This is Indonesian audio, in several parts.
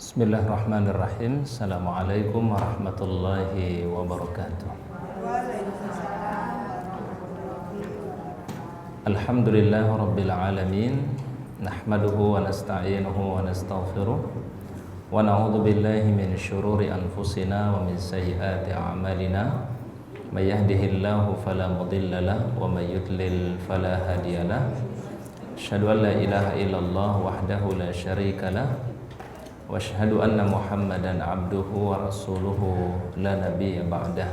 Bismillahirrahmanirrahim. Assalamualaikum warahmatullahi wabarakatuh. Alhamdulillah rabbil alamin. Nahmaduhu wa nasta'inuhu wa nastaghfiruh. Wa na'udzu billahi min syururi anfusina wa min sayyiati a'malina. May yahdihillahu fala mudilla lahu wa may yudlil fala hadiya lahu. Asyhadu an la ilaha illallah wahdahu la syarika lahu. Wa asyhadu anna Muhammadan abduhu wa rasuluhu la nabiyya ba'dah.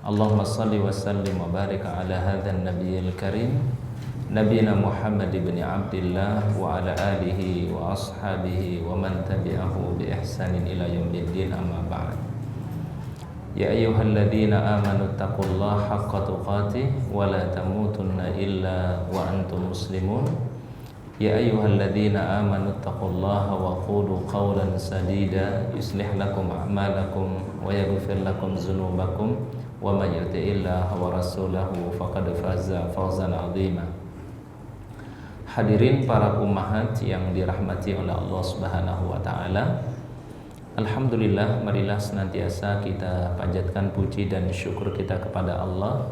Allahumma salli wa sallim wa barik ala hadzal nabiyil karim nabiyina Muhammad ibn Abdillah wa ala alihi wa ashabihi wa man tabi'ahu bi ihsanin ila yaumiddin, amma ba'd. Ya ayyuhalladzina amanu taqullaha haqqa tuqatih wa la tamutunna illa wa antum muslimun. Ya ayyuhalladzina amanu taqullaha wa qulu qawlan sadida yuslih lakum a'malakum wa yaghfir lakum dzunubakum wa may yuti'illaha wa rasulahu faqad faza fawzan 'azima. Hadirin para ummahat yang dirahmati oleh Allah Subhanahu wa taala. Alhamdulillah, marilah senantiasa kita panjatkan puji dan syukur kita kepada Allah,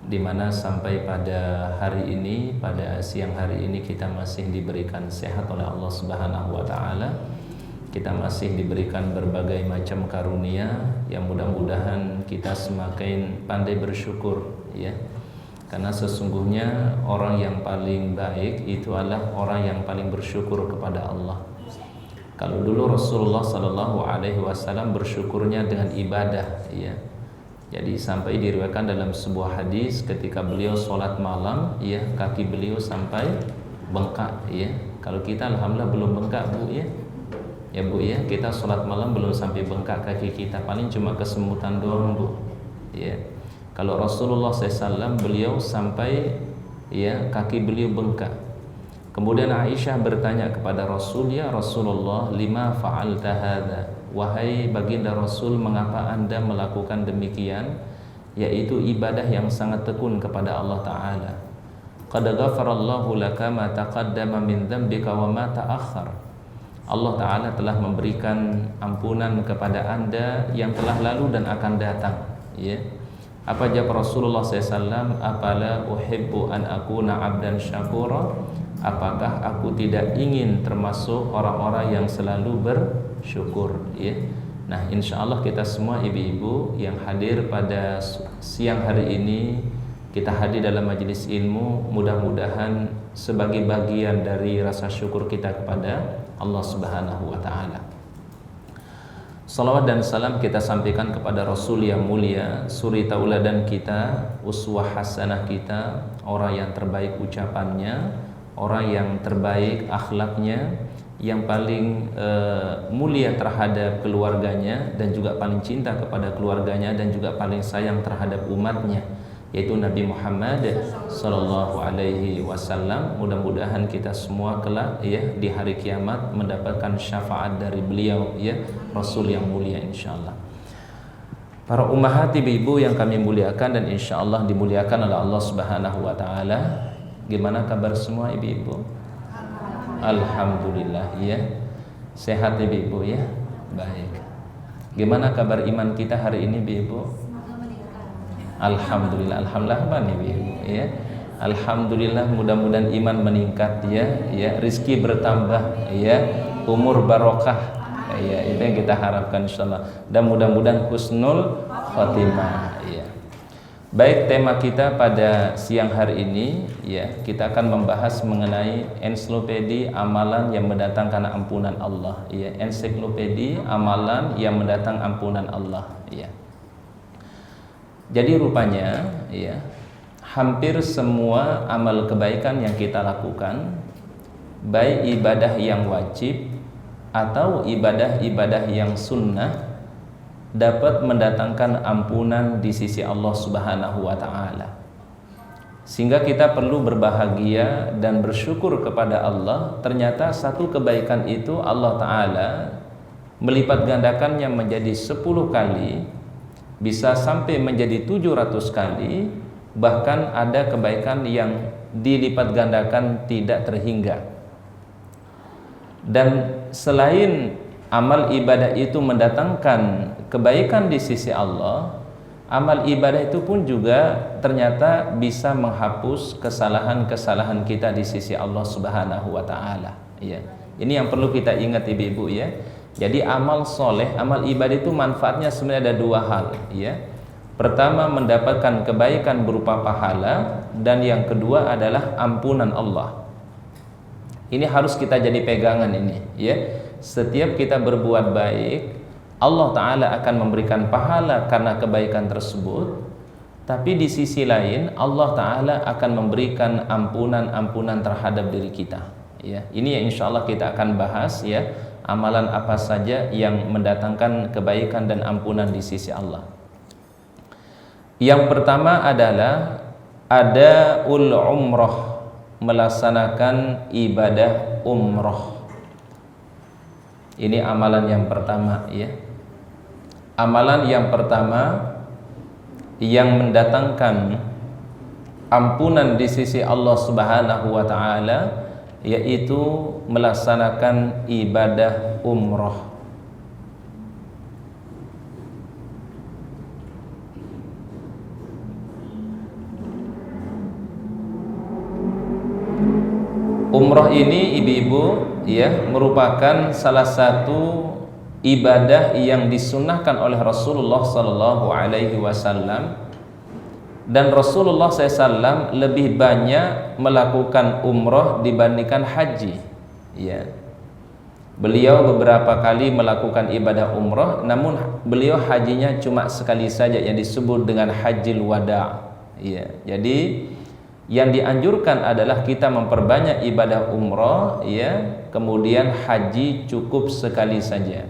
di mana sampai pada hari ini, pada siang hari ini kita masih diberikan sehat oleh Allah Subhanahu wa taala. Kita masih diberikan berbagai macam karunia yang mudah-mudahan kita semakin pandai bersyukur, ya. Karena sesungguhnya orang yang paling baik itu adalah orang yang paling bersyukur kepada Allah. Kalau dulu Rasulullah sallallahu alaihi wasallam bersyukurnya dengan ibadah, ya. Jadi sampai diriwayatkan dalam sebuah hadis ketika beliau sholat malam, ya, kaki beliau sampai bengkak, ya. Kalau kita alhamdulillah belum bengkak, Bu, ya. Ya, Bu, ya, kita sholat malam belum sampai bengkak kaki kita, paling cuma kesemutan doang, Bu. Ya. Kalau Rasulullah SAW beliau sampai, ya, kaki beliau bengkak. Kemudian Aisyah bertanya kepada Rasul, "Ya Rasulullah, lima fa'alta hadza?" Wahai baginda Rasul, mengapa anda melakukan demikian? Yaitu ibadah yang sangat tekun kepada Allah Ta'ala. Qad ghafarallahu laka ma taqaddama min dzambika wa ma ta'akhkhar. Allah Ta'ala telah memberikan ampunan kepada anda yang telah lalu dan akan datang, ya. Apa jawab Rasulullah SAW? Apala uhibbu an akuna abdan syakura? Apakah aku tidak ingin termasuk orang-orang yang selalu bersyukur, ya. Nah, insya Allah kita semua ibu-ibu yang hadir pada siang hari ini, kita hadir dalam majelis ilmu, mudah-mudahan sebagai bagian dari rasa syukur kita kepada Allah Subhanahu wa taala. Salawat dan salam kita sampaikan kepada Rasul yang mulia, suri tauladan kita, uswah hasanah kita, orang yang terbaik ucapannya, orang yang terbaik akhlaknya, yang paling mulia terhadap keluarganya dan juga paling cinta kepada keluarganya dan juga paling sayang terhadap umatnya, yaitu Nabi Muhammad sallallahu alaihi wasallam. Mudah-mudahan kita semua kelak, ya, di hari kiamat mendapatkan syafaat dari beliau, ya, Rasul yang mulia insyaallah. Para ummahat, ibu-ibu yang kami muliakan dan insyaallah dimuliakan oleh Allah Subhanahu wa taala. Gimana kabar semua ibu-ibu? Alhamdulillah, ya. Sehat ibu-ibu, ya? Baik. Gimana kabar iman kita hari ini ibu-ibu? Alhamdulillah, alhamdulillah mana ibu-ibu, ya. Alhamdulillah, mudah-mudahan iman meningkat, ya, ya, rizki bertambah, ya, umur barokah, ya, itu yang kita harapkan insyaallah. Dan mudah-mudahan husnul khatimah, ya. Baik, tema kita pada siang hari ini, ya, kita akan membahas mengenai ensiklopedi amalan yang mendatangkan ampunan Allah, ya, ensiklopedi amalan yang mendatang ampunan Allah, ya. Jadi rupanya, ya, hampir semua amal kebaikan yang kita lakukan, baik ibadah yang wajib atau ibadah-ibadah yang sunnah, dapat mendatangkan ampunan di sisi Allah Subhanahu wa taala. Sehingga kita perlu berbahagia dan bersyukur kepada Allah. Ternyata satu kebaikan itu Allah taala melipat gandakannya menjadi 10 kali, bisa sampai menjadi 700 kali, bahkan ada kebaikan yang dilipat gandakan tidak terhingga. Dan selain amal ibadah itu mendatangkan kebaikan di sisi Allah, amal ibadah itu pun juga ternyata bisa menghapus kesalahan-kesalahan kita di sisi Allah Subhanahu wa taala, ya. Ini yang perlu kita ingat Ibu-ibu, ya. Jadi amal soleh, amal ibadah itu manfaatnya sebenarnya ada dua hal, ya. Pertama, mendapatkan kebaikan berupa pahala, dan yang kedua adalah ampunan Allah. Ini harus kita jadi pegangan ini, ya. Setiap kita berbuat baik, Allah Ta'ala akan memberikan pahala karena kebaikan tersebut. Tapi di sisi lain, Allah Ta'ala akan memberikan ampunan-ampunan terhadap diri kita, ya. Ini yang insya Allah kita akan bahas, ya. Amalan apa saja yang mendatangkan kebaikan dan ampunan di sisi Allah. Yang pertama adalah adaul umrah, melaksanakan ibadah umrah. Ini amalan yang pertama, ya. Amalan yang pertama yang mendatangkan ampunan di sisi Allah Subhanahu wa taala, yaitu melaksanakan ibadah umrah. Umrah ini ibu-ibu, ya, merupakan salah satu ibadah yang disunnahkan oleh Rasulullah Sallallahu Alaihi Wasallam, dan Rasulullah SAW lebih banyak melakukan umrah dibandingkan haji, ya. Beliau beberapa kali melakukan ibadah umrah, namun beliau hajinya cuma sekali saja yang disebut dengan hajjil wada', ya. Jadi yang dianjurkan adalah kita memperbanyak ibadah umrah, ya, kemudian haji cukup sekali saja.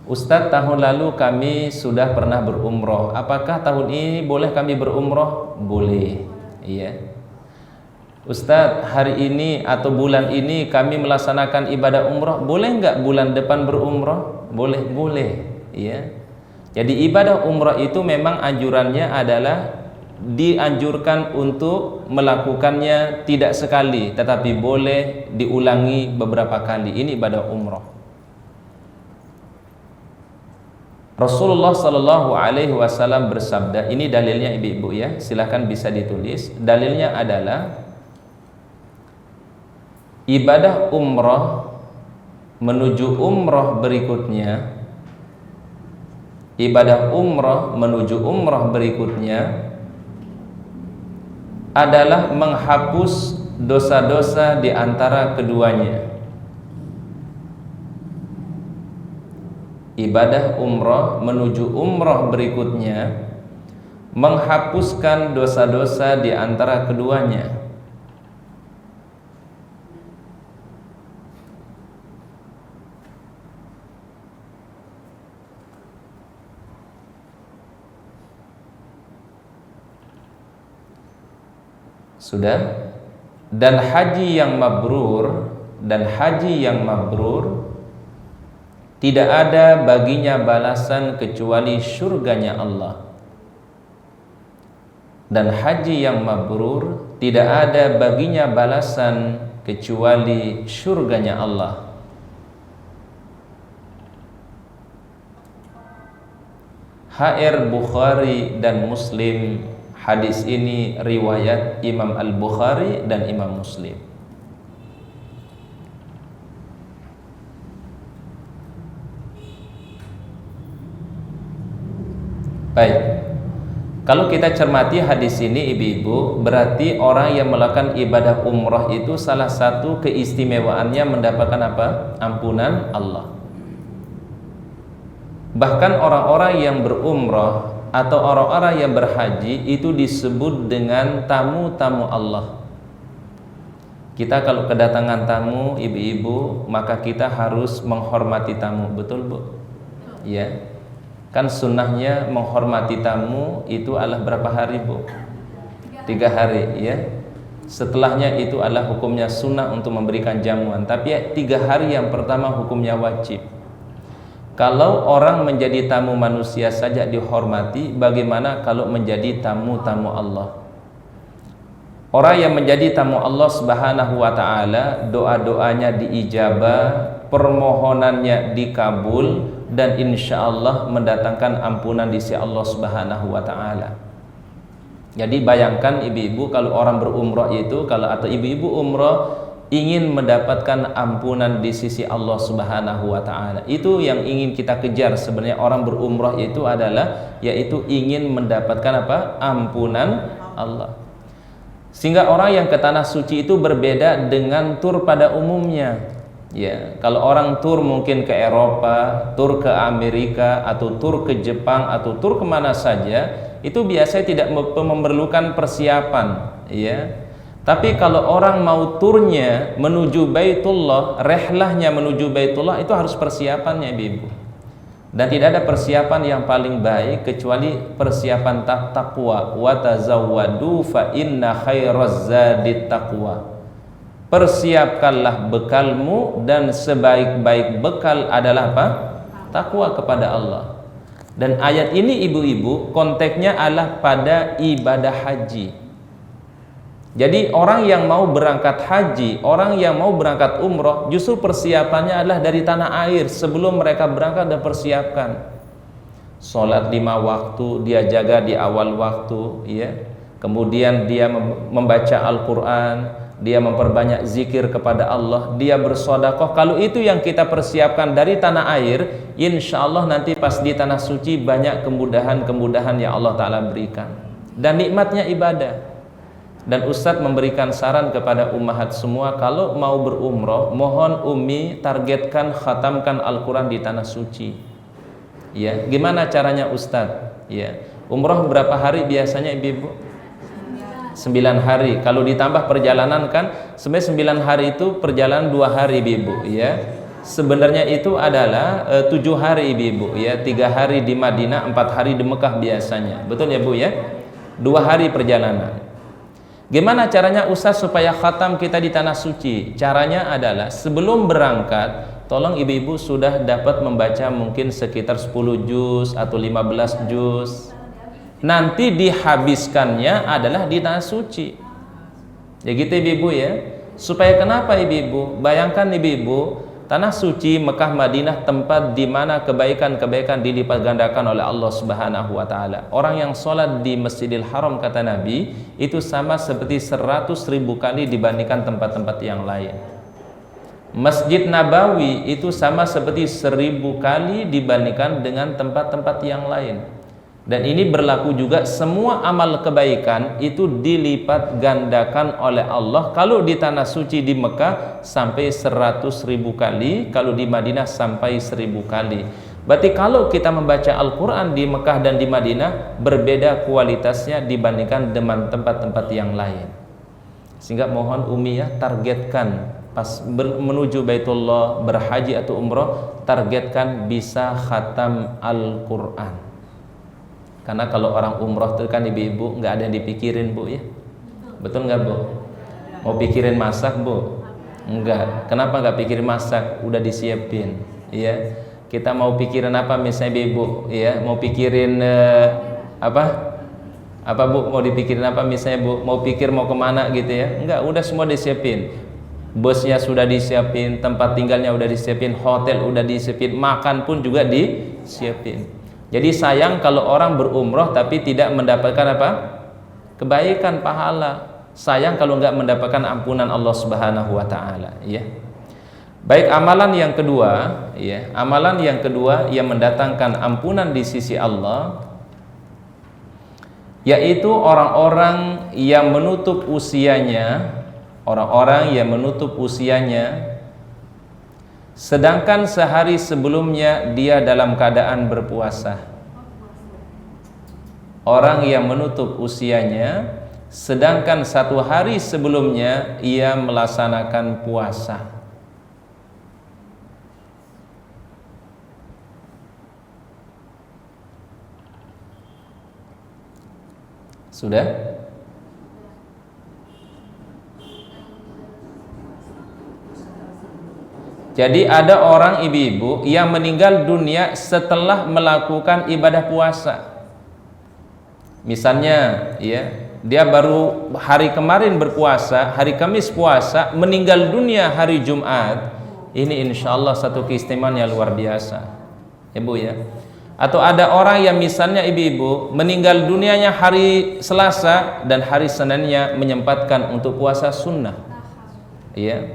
Ustadz, tahun lalu kami sudah pernah berumrah. Apakah tahun ini boleh kami berumrah? Boleh, ya. Ustadz, hari ini atau bulan ini kami melaksanakan ibadah umrah. Boleh nggak bulan depan berumrah? Boleh, boleh, ya. Jadi ibadah umrah itu memang anjurannya adalah dianjurkan untuk melakukannya tidak sekali, tetapi boleh diulangi beberapa kali. Ini ibadah umrah. Rasulullah Sallallahu Alaihi Wasallam bersabda, ini dalilnya ibu-ibu, ya, silahkan bisa ditulis. Dalilnya adalah ibadah umrah menuju umrah berikutnya, ibadah umrah menuju umrah berikutnya adalah menghapus dosa-dosa di antara keduanya. Ibadah umrah menuju umrah berikutnya menghapuskan dosa-dosa di antara keduanya. Sudah. Dan haji yang mabrur, tidak ada baginya balasan kecuali surganya Allah. Dan haji yang mabrur tidak ada baginya balasan kecuali surganya Allah. HR Bukhari dan Muslim. Hadis ini riwayat Imam Al-Bukhari dan Imam Muslim. Baik. Kalau kita cermati hadis ini ibu-ibu, berarti orang yang melakukan ibadah umrah itu salah satu keistimewaannya mendapatkan apa? Ampunan Allah. Bahkan orang-orang yang berumrah atau orang-orang yang berhaji itu disebut dengan tamu-tamu Allah. Kita kalau kedatangan tamu ibu-ibu, maka kita harus menghormati tamu, betul Bu? Ya. Kan sunnahnya menghormati tamu itu adalah berapa hari Bu? 3 hari, ya. Setelahnya itu adalah hukumnya sunnah untuk memberikan jamuan. Tapi ya, 3 hari yang pertama hukumnya wajib. Kalau orang menjadi tamu manusia saja dihormati, bagaimana kalau menjadi tamu-tamu Allah? Orang yang menjadi tamu Allah Subhanahu wa taala, doa-doanya diijabah, permohonannya dikabul, dan insya Allah mendatangkan ampunan di sisi Allah Subhanahu wa taala. Jadi bayangkan ibu-ibu, kalau orang berumrah itu, atau ibu-ibu umrah ingin mendapatkan ampunan di sisi Allah Subhanahu wa taala. Itu yang ingin kita kejar sebenarnya. Orang berumrah itu adalah yaitu ingin mendapatkan apa? Ampunan Allah. Sehingga orang yang ke tanah suci itu berbeda dengan tur pada umumnya. Ya, kalau orang tur mungkin ke Eropa, tur ke Amerika, atau tur ke Jepang, atau tur kemana saja, itu biasanya tidak memerlukan persiapan, ya. Tapi kalau orang mau turnya menuju Baitullah, rehlahnya menuju Baitullah, itu harus persiapannya, Ibu. Dan tidak ada persiapan yang paling baik kecuali persiapan taqwa. Wa tazawwadu fa inna khairaz zadit taqwa. Persiapkanlah bekalmu, dan sebaik-baik bekal adalah apa? Takwa kepada Allah. Dan ayat ini ibu-ibu konteksnya adalah pada ibadah haji. Jadi orang yang mau berangkat haji, orang yang mau berangkat umroh, justru persiapannya adalah dari tanah air. Sebelum mereka berangkat dan persiapkan sholat 5 waktu, dia jaga di awal waktu, ya. Kemudian dia membaca Al-Quran, dia memperbanyak zikir kepada Allah, dia bersedekah. Kalau itu yang kita persiapkan dari tanah air, insya Allah nanti pas di tanah suci banyak kemudahan-kemudahan yang Allah Ta'ala berikan. Dan nikmatnya ibadah. Dan Ustadz memberikan saran kepada ummahat semua, kalau mau berumroh, mohon Umi targetkan khatamkan Al-Quran di tanah suci. Ya, gimana caranya Ustadz? Ya, umroh berapa hari biasanya ibu-ibu? 9 hari. Kalau ditambah perjalanan kan, sebenarnya 9 hari itu perjalanan 2 hari ibu-ibu. Ya, sebenarnya itu adalah 7 hari ibu-ibu. Ya, 3 hari di Madinah, 4 hari di Mekah biasanya. Betul ya Bu ya? 2 hari perjalanan. Gimana caranya Ustaz supaya khatam kita di tanah suci? Caranya adalah sebelum berangkat, tolong ibu-ibu sudah dapat membaca mungkin sekitar 10 juz atau 15 juz. Nanti dihabiskannya adalah di tanah suci. Ya gitu ibu-ibu ya. Supaya kenapa ibu-ibu? Bayangkan ibu-ibu, tanah suci Mekah Madinah tempat di mana kebaikan-kebaikan dilipat gandakan oleh Allah Subhanahu wa taala. Orang yang sholat di Masjidil Haram kata Nabi itu sama seperti 100.000 kali dibandingkan tempat-tempat yang lain. Masjid Nabawi itu sama seperti 1000 kali dibandingkan dengan tempat-tempat yang lain. Dan ini berlaku juga, semua amal kebaikan itu dilipat gandakan oleh Allah. Kalau di tanah suci di Mekah sampai 100.000 kali, kalau di Madinah sampai 1000 kali. Berarti kalau kita membaca Al-Quran di Mekah dan di Madinah berbeda kualitasnya dibandingkan dengan tempat-tempat yang lain. Sehingga mohon Umi ya, targetkan pas menuju Baitullah, berhaji atau umroh, targetkan bisa khatam Al-Quran. Karena kalau orang umroh itu kan ibu-ibu nggak ada yang dipikirin Bu ya. Betul nggak Bu? Mau pikirin masak Bu? Enggak. Kenapa nggak pikirin masak? Udah disiapin. Ya. Kita mau pikirin apa misalnya ibu? Ya. Mau pikirin apa? Apa Bu? Mau dipikirin apa misalnya Bu? Mau pikir mau kemana gitu ya? Enggak. Udah semua disiapin. Busnya sudah disiapin, tempat tinggalnya udah disiapin, hotel udah disiapin, makan pun juga disiapin. Jadi sayang kalau orang berumroh tapi tidak mendapatkan apa? Kebaikan, pahala. Sayang kalau nggak mendapatkan ampunan Allah Subhanahu wa taala, ya. Baik, amalan yang kedua, ya. Amalan yang kedua yang mendatangkan ampunan di sisi Allah yaitu orang-orang yang menutup usianya, sedangkan sehari sebelumnya dia dalam keadaan berpuasa. Orang yang menutup usianya sedangkan 1 hari sebelumnya ia melaksanakan puasa. Sudah? Jadi ada orang ibu-ibu yang meninggal dunia setelah melakukan ibadah puasa. Misalnya, ya, dia baru hari kemarin berpuasa, hari Kamis puasa, meninggal dunia hari Jumat, ini insya Allah satu keistimewaan yang luar biasa, ya Bu ya. Atau ada orang yang misalnya ibu-ibu meninggal dunianya hari Selasa dan hari Seninnya menyempatkan untuk puasa sunnah, ya.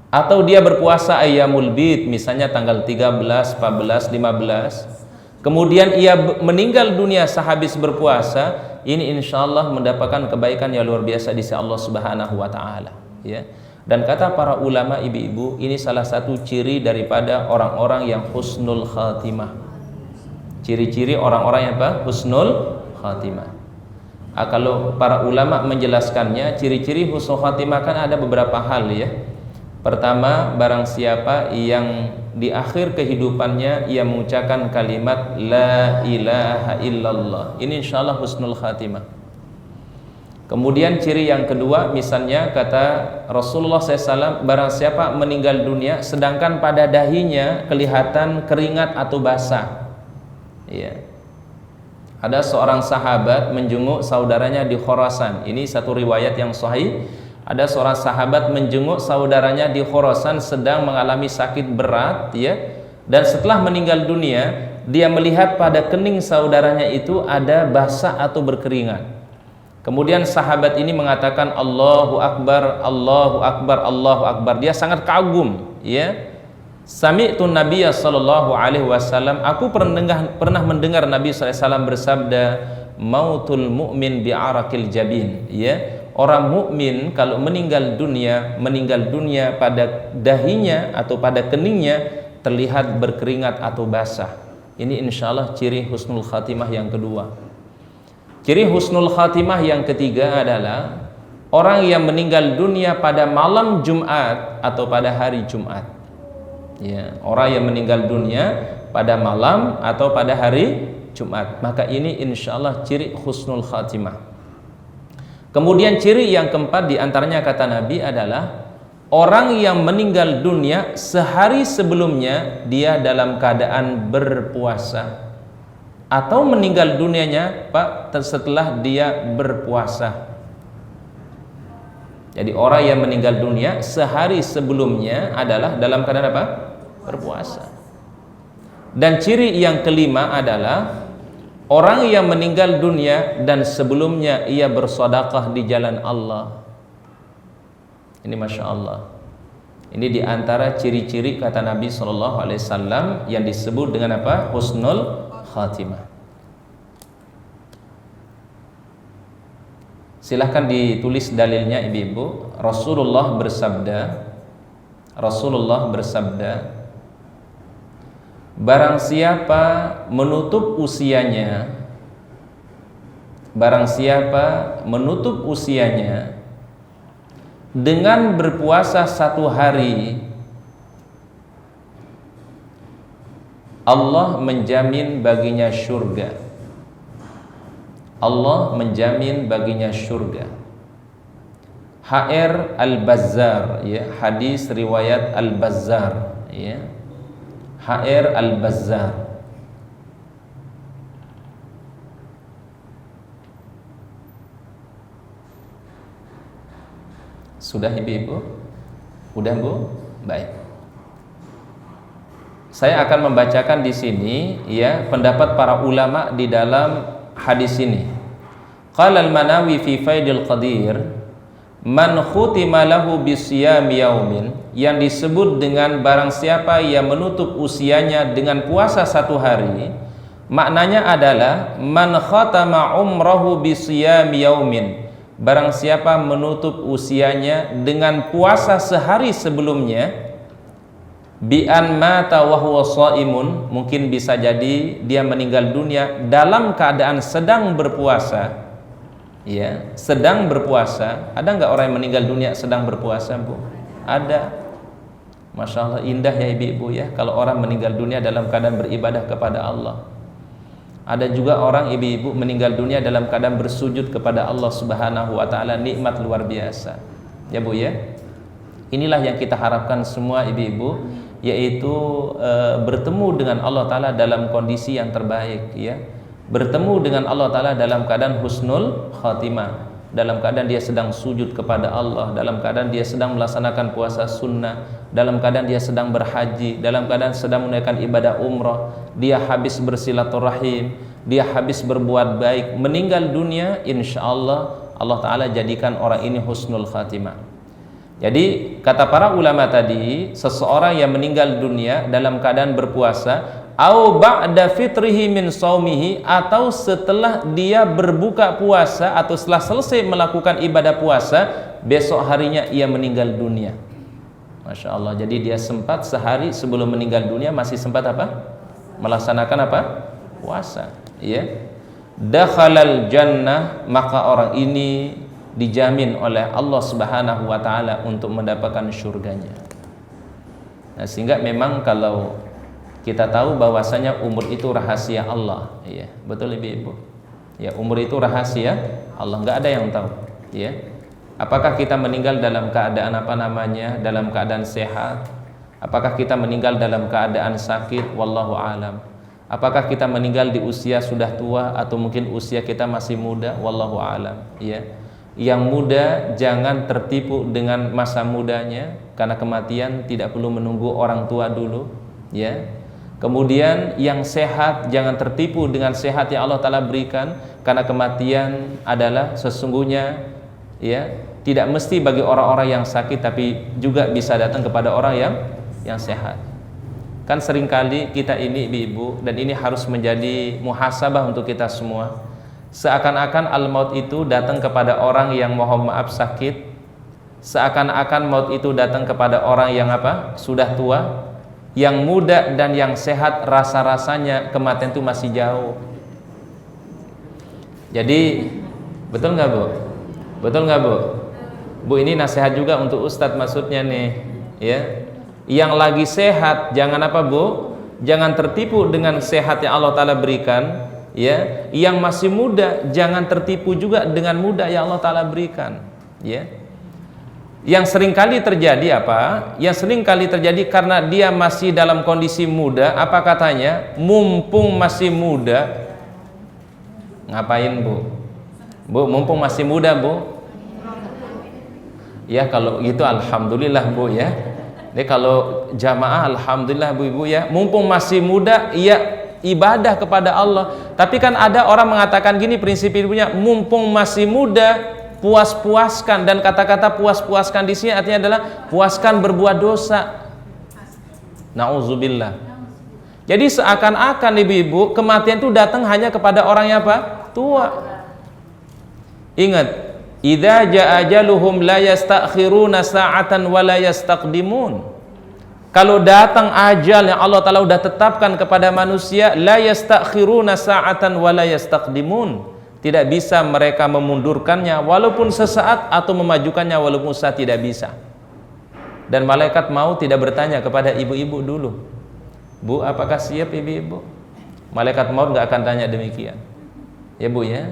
Atau dia berpuasa ayyamul bid, misalnya tanggal 13, 14, 15, kemudian ia meninggal dunia sehabis berpuasa, ini insya Allah mendapatkan kebaikan yang luar biasa di sisi Allah Subhanahu wa Ta'ala, ya. Dan kata para ulama ibu-ibu, ini salah satu ciri daripada orang-orang yang husnul khatimah. Ciri-ciri orang-orang yang apa? Husnul khatimah. Kalau para ulama menjelaskannya, ciri-ciri husnul khatimah kan ada beberapa hal, ya. Pertama, barang siapa yang di akhir kehidupannya ia mengucapkan kalimat la ilaha illallah, ini insyaallah husnul khatimah. Kemudian ciri yang kedua, misalnya kata Rasulullah SAW, barang siapa meninggal dunia sedangkan pada dahinya kelihatan keringat atau basah, ya. Ada seorang sahabat menjenguk saudaranya di Khurasan. Ini satu riwayat yang sahih. Ada seorang sahabat menjenguk saudaranya di Khurasan sedang mengalami sakit berat, ya. Dan setelah meninggal dunia, dia melihat pada kening saudaranya itu ada basah atau berkeringat. Kemudian sahabat ini mengatakan Allahu Akbar, Allahu Akbar, Allahu Akbar. Dia sangat kagum, ya. Sami'tu Nabiyya sallallahu alaihi wasallam, aku pernah mendengar Nabi sallallahu alaihi wasallam bersabda, mautul mu'min bi'arakil jabin, ya. Orang mukmin kalau meninggal dunia pada dahinya atau pada keningnya terlihat berkeringat atau basah. Ini insyaallah ciri husnul khatimah yang kedua. Ciri husnul khatimah yang ketiga adalah orang yang meninggal dunia pada malam Jumat atau pada hari Jumat, ya. Orang yang meninggal dunia pada malam atau pada hari Jumat, maka ini insyaallah ciri husnul khatimah. Kemudian ciri yang keempat diantaranya kata Nabi adalah orang yang meninggal dunia sehari sebelumnya dia dalam keadaan berpuasa, atau meninggal dunianya Pak setelah dia berpuasa. Jadi orang yang meninggal dunia sehari sebelumnya adalah dalam keadaan apa? Berpuasa. Dan ciri yang kelima adalah orang yang meninggal dunia dan sebelumnya ia bersedekah di jalan Allah. Ini Masya Allah. Ini diantara ciri-ciri kata Nabi SAW yang disebut dengan apa? Husnul khatimah. Silahkan ditulis dalilnya ibu-ibu. Rasulullah bersabda, barang siapa menutup usianya dengan berpuasa satu hari, Allah menjamin baginya syurga. Allah menjamin baginya syurga. HR Al-Bazzar, ya, hadis riwayat Al-Bazzar, ya. HR Al-Bazzar. Sudah ibu-ibu? Udah Bu? Baik. Saya akan membacakan di sini, ya, pendapat para ulama di dalam hadis ini. Qala al-Manawi fi Faidil Qadir, man khutima lahu bisiyami yaumin, yang disebut dengan barang siapa yang menutup usianya dengan puasa satu hari, maknanya adalah man khatama umrahu bisiyami yaumin, barang siapa menutup usianya dengan puasa sehari sebelumnya, bi an mata wa huwa shaimun, mungkin bisa jadi dia meninggal dunia dalam keadaan sedang berpuasa, ya, sedang berpuasa. Ada nggak orang yang meninggal dunia sedang berpuasa, Bu? Ada. Masya Allah, indah ya ibu-ibu, ya, kalau orang meninggal dunia dalam keadaan beribadah kepada Allah. Ada juga orang ibu-ibu meninggal dunia dalam keadaan bersujud kepada Allah Subhanahu wa Ta'ala, nikmat luar biasa, ya Bu, ya. Inilah yang kita harapkan semua ibu-ibu, yaitu bertemu dengan Allah Ta'ala dalam kondisi yang terbaik, ya. bertemu dengan Allah Ta'ala dalam keadaan husnul khatimah, dalam keadaan dia sedang sujud kepada Allah, dalam keadaan dia sedang melaksanakan puasa sunnah, dalam keadaan dia sedang berhaji, dalam keadaan sedang menunaikan ibadah umrah, dia habis bersilaturahim, dia habis berbuat baik, meninggal dunia, insya Allah Allah Ta'ala jadikan orang ini husnul khatimah. Jadi kata para ulama tadi, seseorang yang meninggal dunia dalam keadaan berpuasa, au ba'da fitrihi min saumihi, atau setelah dia berbuka puasa atau setelah selesai melakukan ibadah puasa, besok harinya ia meninggal dunia. Masya Allah. Jadi dia sempat sehari sebelum meninggal dunia masih sempat apa? Melaksanakan apa? Puasa. Ya. Dakhalal jannah, maka orang ini dijamin oleh Allah Subhanahu wa Ta'ala untuk mendapatkan surganya. Nah, sehingga memang kalau kita tahu bahwasanya umur itu rahasia Allah, ya, betul Ibu. Ya, umur itu rahasia Allah, nggak ada yang tahu, ya. Apakah kita meninggal dalam keadaan apa namanya? Dalam keadaan sehat? Apakah kita meninggal dalam keadaan sakit? Wallahu alam. Apakah kita meninggal di usia sudah tua atau mungkin usia kita masih muda? Wallahu alam, ya. Yang muda jangan tertipu dengan masa mudanya, karena kematian tidak perlu menunggu orang tua dulu, ya. Kemudian yang sehat jangan tertipu dengan sehat yang Allah Ta'ala berikan, karena kematian adalah sesungguhnya, ya, tidak mesti bagi orang-orang yang sakit, tapi juga bisa datang kepada orang yang sehat. Kan seringkali kita ini ibu-ibu, dan ini harus menjadi muhasabah untuk kita semua, seakan-akan al-maut itu datang kepada orang yang mohon maaf sakit, seakan-akan maut itu datang kepada orang yang apa? Sudah tua. Yang muda dan yang sehat rasa-rasanya kematian itu masih jauh. Jadi betul nggak Bu? Betul nggak Bu? Bu, ini nasihat juga untuk Ustadz maksudnya nih, ya. Yang lagi sehat jangan apa Bu? Jangan tertipu dengan sehat yang Allah Ta'ala berikan, ya. Yang masih muda jangan tertipu juga dengan muda yang Allah Ta'ala berikan, ya. Yang seringkali terjadi apa? Yang seringkali terjadi karena dia masih dalam kondisi muda, apa katanya? Mumpung masih muda. Ngapain Bu? Bu, mumpung masih muda Bu. Ya kalau gitu alhamdulillah Bu, ya. Jadi kalau jamaah alhamdulillah Bu Ibu, ya. Mumpung masih muda, ya ibadah kepada Allah. Tapi kan ada orang mengatakan gini prinsip ibunya, mumpung masih muda, puas-puaskan, dan kata-kata puas-puaskan di sini artinya adalah puaskan berbuat dosa. Nauzubillah. Jadi seakan-akan ibu-ibu kematian itu datang hanya kepada orang yang apa? Tua. Ingat, idza jaa ajaluhum la yastakhiruna sa'atan wa la yastaqdimun. Kalau datang ajal yang Allah Ta'ala sudah tetapkan kepada manusia, la yastakhiruna sa'atan wa la yastaqdimun. Tidak bisa mereka memundurkannya walaupun sesaat atau memajukannya walaupun sesaat, tidak bisa. Dan malaikat maut tidak bertanya kepada ibu-ibu dulu, Bu, apakah siap ibu-ibu? Malaikat maut gak akan tanya demikian, ya Bu, ya.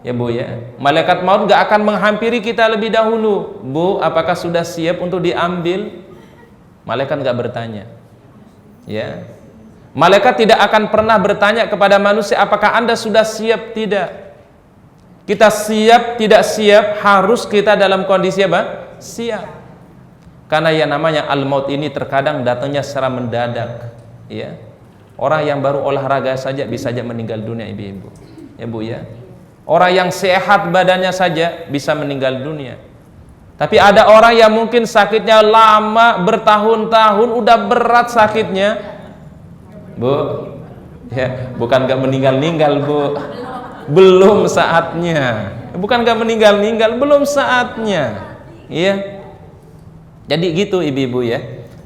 Ya Bu, ya. Malaikat maut gak akan menghampiri kita lebih dahulu, Bu, apakah sudah siap untuk diambil? Malaikat gak bertanya, ya. Malaikat tidak akan pernah bertanya kepada manusia, apakah Anda sudah siap? Tidak. Kita siap tidak siap harus kita dalam kondisi apa? Siap. Karena yang namanya al-maut ini terkadang datangnya secara mendadak, ya. Orang yang baru olahraga saja bisa saja meninggal dunia ibu-ibu, ya Bu, ya. Orang yang sehat badannya saja bisa meninggal dunia. Tapi ada orang yang mungkin sakitnya lama, bertahun-tahun, udah berat sakitnya, Bu, ya, bukan gak meninggal-ninggal Bu, belum saatnya. Bukan gak meninggal-ninggal, belum saatnya, ya. Jadi gitu ibu-ibu, ya.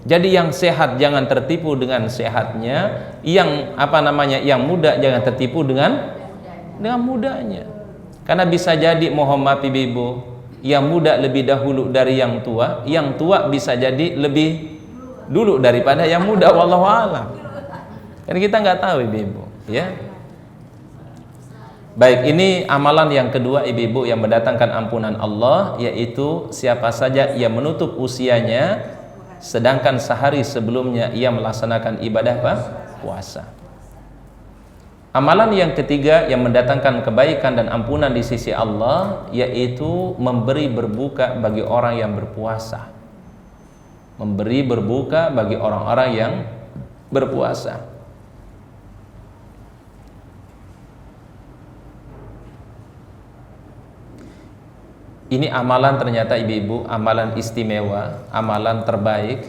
Jadi yang sehat jangan tertipu dengan sehatnya, yang apa namanya, yang muda jangan tertipu dengan mudanya. Karena bisa jadi mohon maaf ibu-ibu, yang muda lebih dahulu dari yang tua bisa jadi lebih dulu daripada yang muda, wallahu a'lam. Karena kita nggak tahu ibu-ibu, ya. Baik, ini amalan yang kedua ibu-ibu yang mendatangkan ampunan Allah, yaitu siapa saja yang menutup usianya sedangkan sehari sebelumnya ia melaksanakan ibadah apa? Puasa. Amalan yang ketiga yang mendatangkan kebaikan dan ampunan di sisi Allah, yaitu memberi berbuka bagi orang yang berpuasa. Memberi berbuka bagi orang-orang yang berpuasa. Ini amalan, ternyata ibu-ibu, amalan istimewa, amalan terbaik,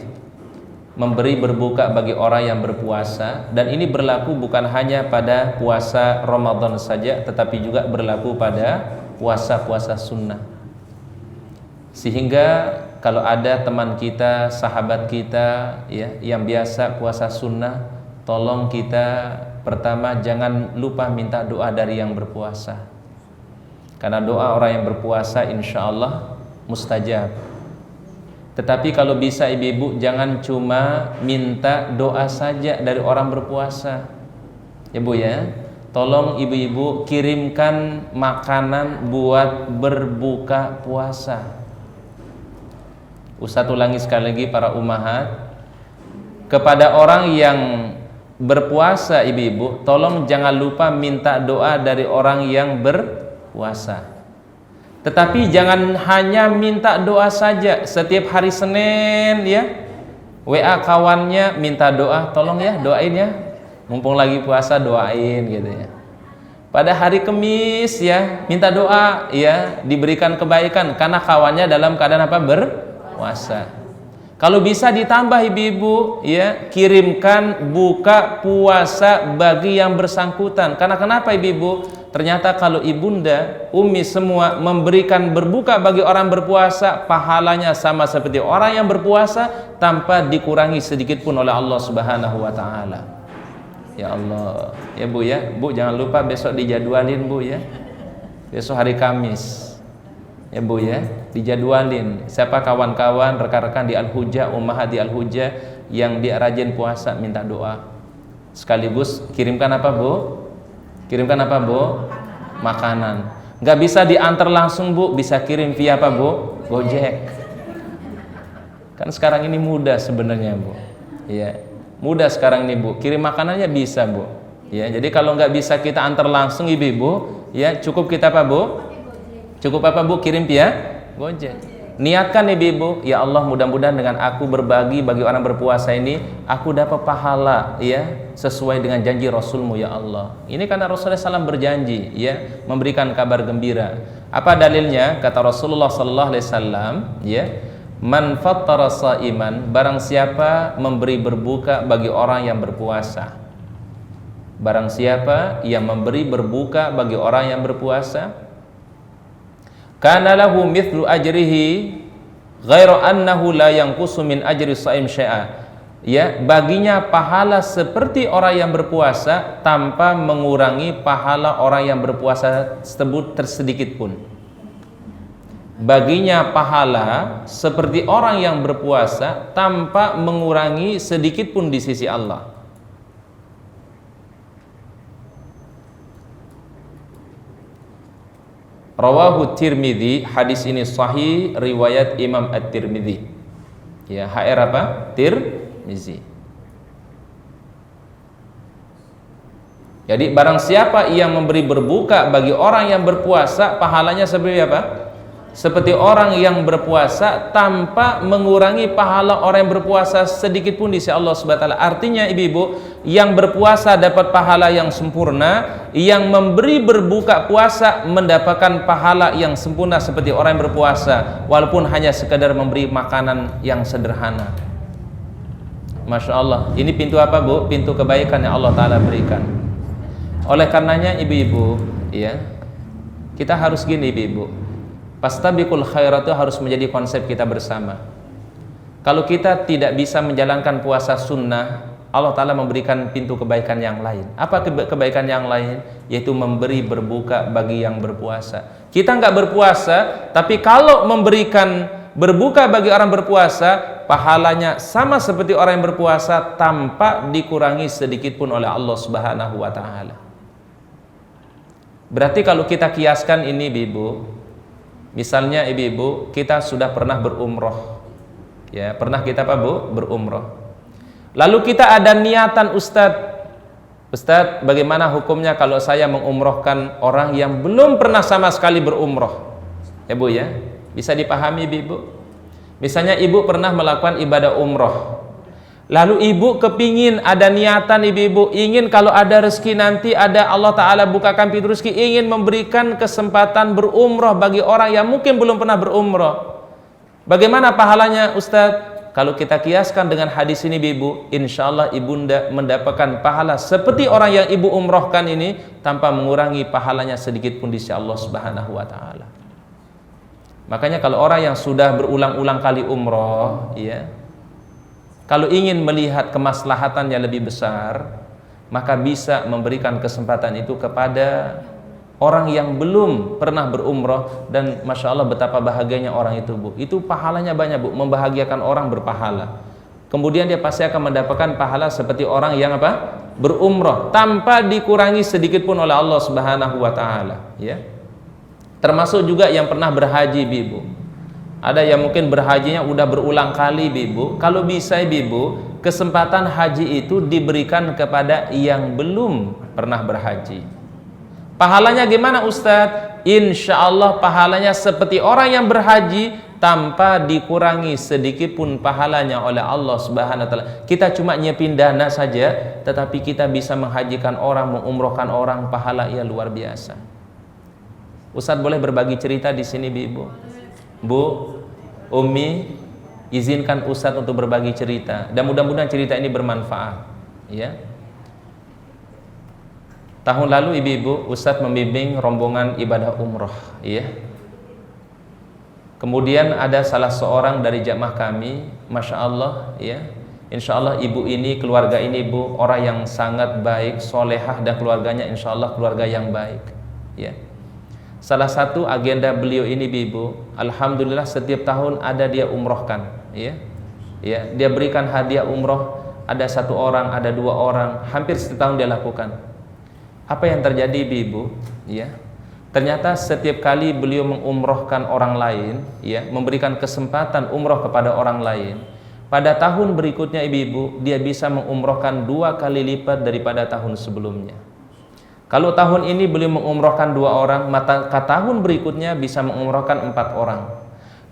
memberi berbuka bagi orang yang berpuasa. Dan ini berlaku bukan hanya pada puasa Ramadan saja, tetapi juga berlaku pada puasa-puasa sunnah. Sehingga kalau ada teman kita, sahabat kita ya, yang biasa puasa sunnah, tolong kita pertama jangan lupa minta doa dari yang berpuasa. Karena doa orang yang berpuasa insya Allah mustajab. Tetapi kalau bisa ibu-ibu, jangan cuma minta doa saja dari orang berpuasa, ya Bu ya. Tolong ibu-ibu kirimkan makanan buat berbuka puasa. Ustaz ulangi sekali lagi para ummahat, kepada orang yang berpuasa ibu-ibu, tolong jangan lupa minta doa dari orang yang berpuasa. Tetapi jangan hanya minta doa saja. Setiap hari Senin ya, WA kawannya minta doa, tolong ya doain ya, mumpung lagi puasa doain gitu ya. Pada hari Kamis ya, minta doa ya, diberikan kebaikan karena kawannya dalam keadaan apa? Berpuasa. Kalau bisa ditambah ibu-ibu ya, kirimkan buka puasa bagi yang bersangkutan. Karena kenapa ibu-ibu? Ternyata kalau ibunda, umi semua memberikan berbuka bagi orang berpuasa, pahalanya sama seperti orang yang berpuasa tanpa dikurangi sedikit pun oleh Allah Subhanahu wa taala. Ya Allah, ya Bu ya. Bu jangan lupa besok dijadwalin Bu ya. Besok hari Kamis. Ya Bu ya, dijadwalin. Siapa kawan-kawan, rekan-rekan di Al-Hujjah, ummahat di Al-Hujjah yang dia rajin puasa, minta doa. Sekaligus kirimkan apa Bu? Kirimkan apa Bu? Makanan. Nggak bisa diantar langsung Bu, bisa kirim via apa Bu? Gojek. Kan sekarang ini mudah sebenarnya Bu. Ya, mudah sekarang ini Bu. Kirim makanannya bisa Bu. Ya, jadi kalau nggak bisa kita antar langsung ibu-ibu, ya cukup kita apa Bu? Cukup apa Bu? Kirim via Gojek. Niatkan ibu-ibu, ya Allah mudah-mudahan dengan aku berbagi bagi orang berpuasa ini, aku dapat pahala ya, sesuai dengan janji Rasulmu ya Allah. Ini karena Rasulullah SAW berjanji ya, memberikan kabar gembira. Apa dalilnya? Kata Rasulullah SAW ya, man fattara shaiman, barang siapa memberi berbuka bagi orang yang berpuasa. Barang siapa yang memberi berbuka bagi orang yang berpuasa, kana lahu mithlu ajrihi ghairu annahu la yanqusu min ajri shaim syai'a. Ya, baginya pahala seperti orang yang berpuasa tanpa mengurangi pahala orang yang berpuasa tersebut tersedikit pun. Baginya pahala seperti orang yang berpuasa tanpa mengurangi sedikit pun di sisi Allah. Rawahu Tirmidzi, hadis ini sahih riwayat Imam At-Tirmidzi. Ya, HR apa? Tirmidzi. Jadi barang siapa yang memberi berbuka bagi orang yang berpuasa, pahalanya seperti apa? Seperti orang yang berpuasa tanpa mengurangi pahala orang yang berpuasa sedikit pun di sisi Allah Subhanahu wa taala. Artinya ibu-ibu, yang berpuasa dapat pahala yang sempurna, yang memberi berbuka puasa mendapatkan pahala yang sempurna seperti orang yang berpuasa, walaupun hanya sekedar memberi makanan yang sederhana. Masya Allah, ini pintu apa Bu? Pintu kebaikan yang Allah Ta'ala berikan. Oleh karenanya ibu-ibu ya, kita harus gini ibu-ibu, fastabiqul khairat itu harus menjadi konsep kita bersama. Kalau kita tidak bisa menjalankan puasa sunnah, Allah Ta'ala memberikan pintu kebaikan yang lain. Apa kebaikan yang lain? Yaitu memberi berbuka bagi yang berpuasa. Kita nggak berpuasa, tapi kalau memberikan berbuka bagi orang berpuasa, pahalanya sama seperti orang yang berpuasa tanpa dikurangi sedikit pun oleh Allah Subhanahu wa Ta'ala. Berarti kalau kita kiaskan ini ibu, misalnya ibu-ibu, kita sudah pernah berumroh, ya pernah kita apa Bu? Berumroh. Lalu kita ada niatan Ustadz, Ustadz, bagaimana hukumnya kalau saya mengumrohkan orang yang belum pernah sama sekali berumroh? Ya Bu ya, bisa dipahami Ibu. Misalnya Ibu pernah melakukan ibadah umroh, lalu Ibu kepingin, ada niatan Ibu ingin kalau ada rezeki nanti, ada Allah Ta'ala bukakan pintu rezeki, ingin memberikan kesempatan berumroh bagi orang yang mungkin belum pernah berumroh. Bagaimana pahalanya Ustadz? Kalau kita kiaskan dengan hadis ini Ibu, insya Allah Ibunda mendapatkan pahala seperti orang yang Ibu umrohkan ini, tanpa mengurangi pahalanya sedikit pun di sisi Allah Subhanahu wa Ta'ala. Makanya kalau orang yang sudah berulang-ulang kali umroh, ya, kalau ingin melihat kemaslahatan yang lebih besar, maka bisa memberikan kesempatan itu kepada orang yang belum pernah berumroh. Dan Masya Allah betapa bahagianya orang itu Bu, itu pahalanya banyak Bu, membahagiakan orang berpahala. Kemudian dia pasti akan mendapatkan pahala seperti orang yang apa? Berumroh tanpa dikurangi sedikit pun oleh Allah Subhanahu wa Ta'ala, ya. Termasuk juga yang pernah berhaji Ibu. Ada yang mungkin berhajinya udah berulang kali Ibu. Kalau bisa Ibu, kesempatan haji itu diberikan kepada yang belum pernah berhaji. Pahalanya gimana Ustadz? Insya Allah pahalanya seperti orang yang berhaji tanpa dikurangi sedikit pun pahalanya oleh Allah Subhanahu wa Ta'ala. Kita cuma nyiapin dana saja, tetapi kita bisa menghajikan orang, mengumrohkan orang, pahala ia luar biasa. Ustadz boleh berbagi cerita di sini Ibu? Bu, Umi, izinkan Ustadz untuk berbagi cerita, dan mudah-mudahan cerita ini bermanfaat, ya. Tahun lalu Ibu-ibu, Ustadz membimbing rombongan ibadah umroh, ya. Kemudian ada salah seorang dari jamaah kami, Masya Allah, ya, Insya Allah ibu ini, keluarga ini Bu, orang yang sangat baik, solehah, dan keluarganya Insya Allah keluarga yang baik, ya. Salah satu agenda beliau ini Ibu, alhamdulillah setiap tahun ada dia umrohkan, ya. Ya, dia berikan hadiah umroh, ada 1 orang, ada 2 orang, hampir setahun dia lakukan. Apa yang terjadi Ibu, ya? Ternyata setiap kali beliau mengumrohkan orang lain, ya, memberikan kesempatan umroh kepada orang lain, pada tahun berikutnya Ibu, dia bisa mengumrohkan 2 kali lipat daripada tahun sebelumnya. Kalau tahun ini beliau mengumrohkan 2 orang, maka tahun berikutnya bisa mengumrohkan 4 orang.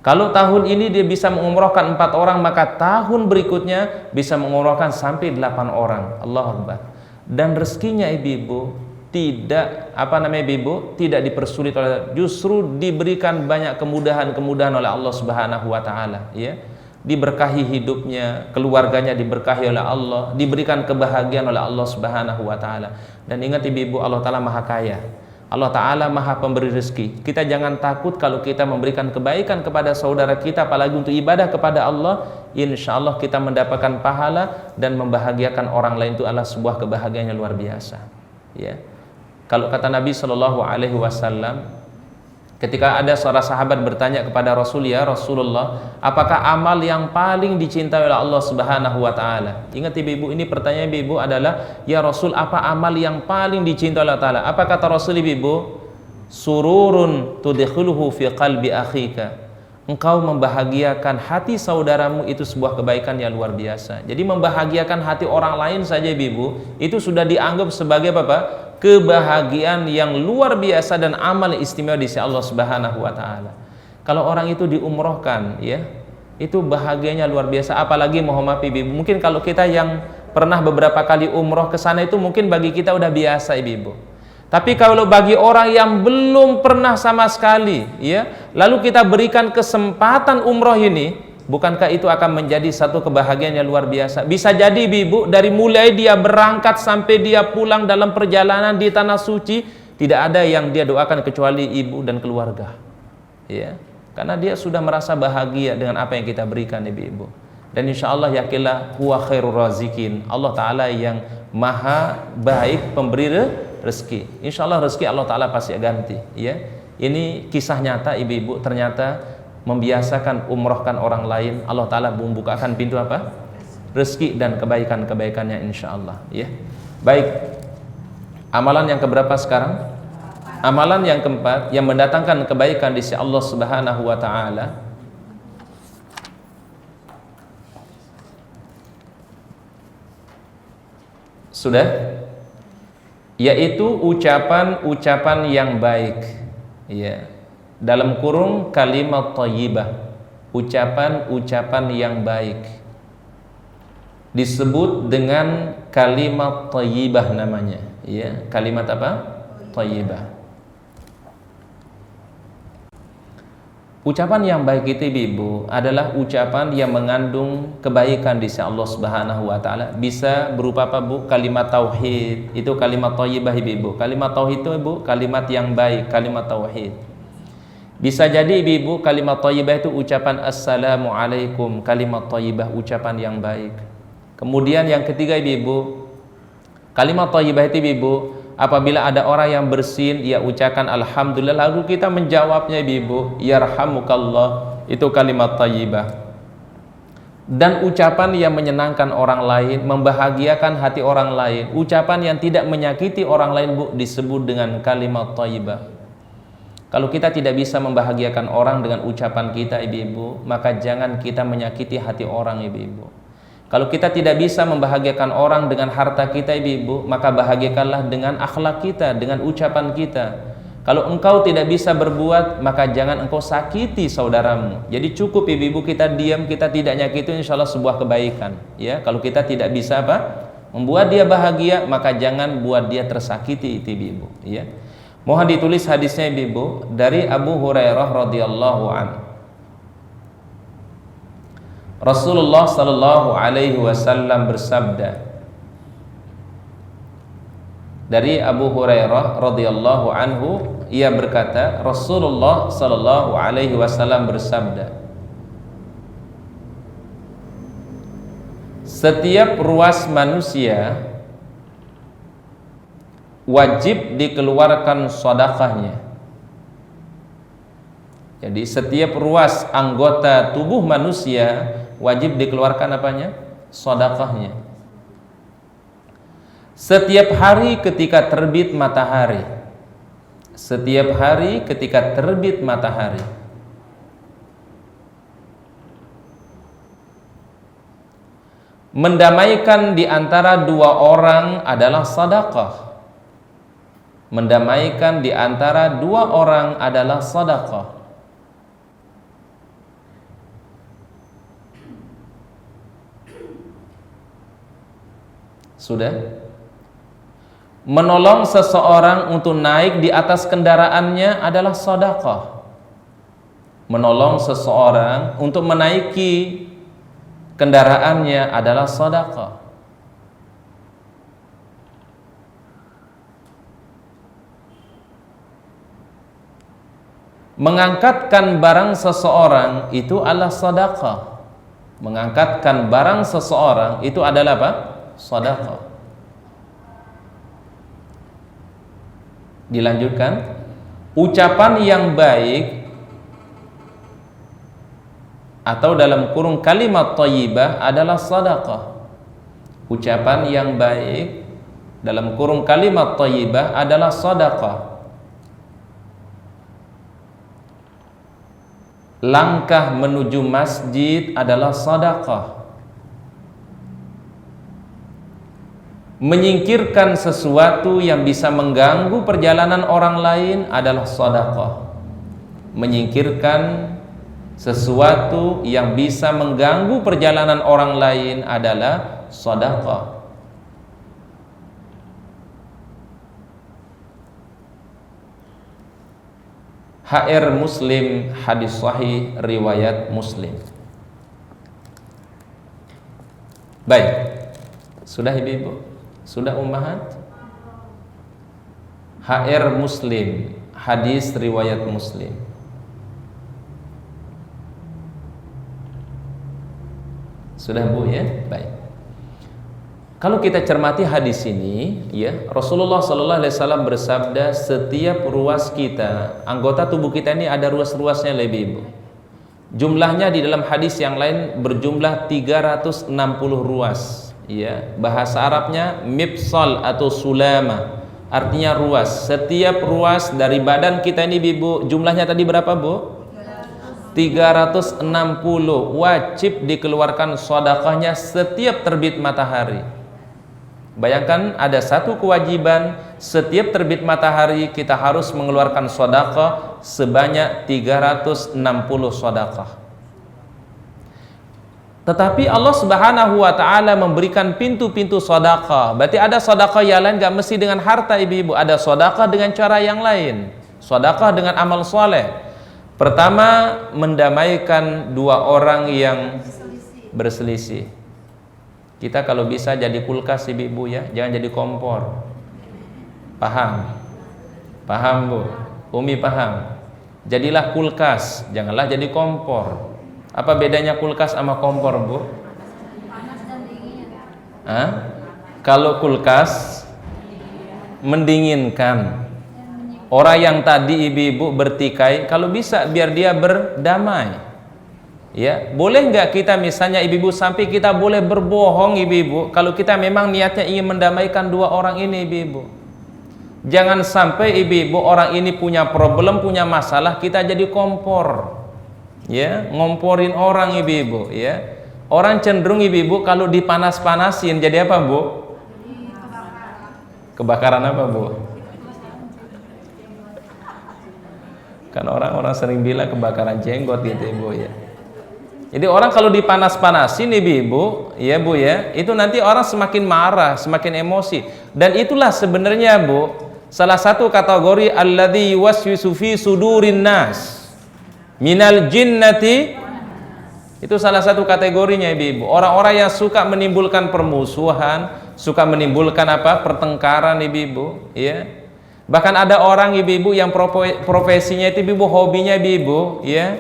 Kalau tahun ini dia bisa mengumrohkan 4 orang, maka tahun berikutnya bisa mengumrohkan sampai 8 orang. Allahu Akbar. Dan rezekinya Ibu tidak tidak dipersulit oleh, justru diberikan banyak kemudahan-kemudahan oleh Allah Subhanahu wa Ta'ala, ya. Diberkahi hidupnya, keluarganya diberkahi oleh Allah, diberikan kebahagiaan oleh Allah Subhanahu wa Ta'ala. Dan ingat Ibu, Allah Ta'ala Maha Kaya, Allah Ta'ala Maha Pemberi rezeki. Kita jangan takut kalau kita memberikan kebaikan kepada saudara kita, apalagi untuk ibadah kepada Allah. Insya Allah kita mendapatkan pahala, dan membahagiakan orang lain itu adalah sebuah kebahagiaan yang luar biasa, ya. Kalau kata Nabi Shallallahu Alaihi Wasallam, ketika ada seorang sahabat bertanya kepada Rasul, ya Rasulullah, apakah amal yang paling dicintai oleh Allah Subhanahu Wa Taala? Ingat Ibu, ini pertanyaan Ibu adalah, ya Rasul, apa amal yang paling dicintai oleh Allah Taala? Apa kata Rasul Ibu? Sururun tudkhuluhu fi qalbi akhika. Engkau membahagiakan hati saudaramu, itu sebuah kebaikan yang luar biasa. Jadi membahagiakan hati orang lain saja Ibu, itu sudah dianggap sebagai apa? Kebahagiaan yang luar biasa dan amal istimewa di sisi Allah Subhanahu wa Ta'ala. Kalau orang itu diumrohkan, ya, itu bahagianya luar biasa. Apalagi mohon maaf Ibu, mungkin kalau kita yang pernah beberapa kali umroh ke sana itu mungkin bagi kita udah biasa Ibu. Tapi kalau bagi orang yang belum pernah sama sekali, ya, lalu kita berikan kesempatan umroh ini, bukankah itu akan menjadi satu kebahagiaan yang luar biasa? Bisa jadi Ibu, dari mulai dia berangkat sampai dia pulang dalam perjalanan di tanah suci, tidak ada yang dia doakan kecuali ibu dan keluarga, ya, karena dia sudah merasa bahagia dengan apa yang kita berikan Ibu. Dan insya Allah yakinlah huwa khairur razikin, Allah Ta'ala yang maha baik pemberi rezeki. Insya Allah rezeki Allah Ta'ala pasti ganti, ya. Ini kisah nyata Ibu-ibu, ternyata membiasakan umrohkan orang lain, Allah Ta'ala membukakan pintu apa? Rezeki dan kebaikan-kebaikannya insya Allah, ya. Baik, amalan yang keberapa sekarang? Amalan yang keempat yang mendatangkan kebaikan di sisi Allah Subhanahu wa Ta'ala. Sudah? yaitu ucapan-ucapan yang baik, ya. Dalam kurung kalimat thayyibah, ucapan-ucapan yang baik disebut dengan kalimat thayyibah namanya, ya. Kalimat apa? Thayyibah. Ucapan yang baik itu Ibu adalah ucapan yang mengandung kebaikan di sisi Allah Subhanahu wa taala. Bisa berupa apa Bu? Kalimat tauhid. Itu kalimat thayyibah Ibu. Kalimat tauhid itu Ibu kalimat yang baik, kalimat tauhid. Bisa jadi Ibu kalimat thayyibah itu ucapan assalamualaikum, kalimat thayyibah ucapan yang baik. Kemudian yang ketiga Ibu, kalimat thayyibah itu Ibu apabila ada orang yang bersin, ia ucapkan alhamdulillah, lalu kita menjawabnya Ibu, yarhamukallah, itu kalimat thayyibah. Dan ucapan yang menyenangkan orang lain, membahagiakan hati orang lain, ucapan yang tidak menyakiti orang lain Bu, disebut dengan kalimat thayyibah. Kalau kita tidak bisa membahagiakan orang dengan ucapan kita Ibu, maka jangan kita menyakiti hati orang Ibu. Kalau kita tidak bisa membahagiakan orang dengan harta kita Ibu, maka bahagiakanlah dengan akhlak kita, dengan ucapan kita. Kalau engkau tidak bisa berbuat, maka jangan engkau sakiti saudaramu. Jadi cukup Ibu kita diam, kita tidak nyakiti, insya Allah sebuah kebaikan. Ya, kalau kita tidak bisa apa? Membuat dia bahagia, maka jangan buat dia tersakiti itu Ibu. Ya. Mohon ditulis hadisnya Ibu dari Abu Hurairah radhiyallahu anhu. Rasulullah sallallahu alaihi wasallam bersabda, dari Abu Hurairah radhiyallahu anhu, ia berkata, Rasulullah sallallahu alaihi wasallam bersabda, setiap ruas manusia wajib dikeluarkan sedekahnya. Jadi setiap ruas anggota tubuh manusia wajib dikeluarkan apanya? Sedekahnya. Setiap hari ketika terbit matahari. Setiap hari ketika terbit matahari. Mendamaikan di antara dua orang adalah sedekah. Mendamaikan di antara dua orang adalah sedekah. Sudah? Menolong seseorang untuk naik di atas kendaraannya adalah sedekah. Menolong seseorang untuk menaiki kendaraannya adalah sedekah. Mengangkatkan barang seseorang itu adalah sedekah. Mengangkatkan barang seseorang itu adalah apa? Sedekah. Dilanjutkan, ucapan yang baik atau dalam kurung kalimat thayyibah adalah sedekah. Ucapan yang baik dalam kurung kalimat thayyibah adalah sedekah. Langkah menuju masjid adalah sedekah. Menyingkirkan sesuatu yang bisa mengganggu perjalanan orang lain adalah sedekah. Menyingkirkan sesuatu yang bisa mengganggu perjalanan orang lain adalah sedekah. HR Muslim, hadis sahih riwayat Muslim. Baik, sudah Ibu? Sudah ummahat? HR Muslim, hadis riwayat Muslim. Sudah Bu ya? Baik. Kalau kita cermati hadis ini, ya, Rasulullah sallallahu alaihi wasallam bersabda, setiap ruas kita, anggota tubuh kita ini ada ruas-ruasnya lebih Ibu. Jumlahnya di dalam hadis yang lain berjumlah 360 ruas. Ya, bahasa Arabnya mifsal atau sulama, artinya ruas. Setiap ruas dari badan kita ini Ibu, jumlahnya tadi berapa Bu? 360. Wajib dikeluarkan sedekahnya setiap terbit matahari. Bayangkan ada satu kewajiban, setiap terbit matahari kita harus mengeluarkan sedekah sebanyak 360 sedekah. Tetapi Allah Subhanahu wa taala memberikan pintu-pintu sedekah. Berarti ada sedekah yang lain, gak mesti dengan harta ibu-ibu, ada sedekah dengan cara yang lain. Sedekah dengan amal soleh. Pertama, mendamaikan dua orang yang berselisih. Kita kalau bisa jadi kulkas ibu-ibu ya, jangan jadi kompor. Paham? Paham Bu? Umi paham? Jadilah kulkas, janganlah jadi kompor. Apa bedanya kulkas sama kompor Bu? Panas dan dingin. Hah? Kalau kulkas mendinginkan. Orang yang tadi ibu-ibu bertikai, kalau bisa biar dia berdamai. Ya, boleh nggak kita misalnya ibu-ibu sampai kita boleh berbohong ibu-ibu kalau kita memang niatnya ingin mendamaikan dua orang ini ibu-ibu. Jangan sampai ibu-ibu orang ini punya problem, punya masalah, kita jadi kompor. Ya, ngomporin orang ibu-ibu ya. Orang cenderung ibu-ibu kalau dipanas-panasin jadi apa, Bu? Kebakaran apa, Bu? Kan orang-orang sering bilang kebakaran jenggot gitu ibu ya. Jadi orang kalau dipanas-panasin ibu-ibu, ya Bu ya, itu nanti orang semakin marah, semakin emosi. Dan itulah sebenarnya Bu, salah satu kategori alladzi yuwaswisu fi sudurin nas minal jinnati, itu salah satu kategorinya ibu-ibu. Orang-orang yang suka menimbulkan permusuhan, suka menimbulkan apa? Pertengkaran ibu-ibu, ya. Bahkan ada orang ibu-ibu yang profesinya itu ibu-ibu, hobinya ibu-ibu, ya,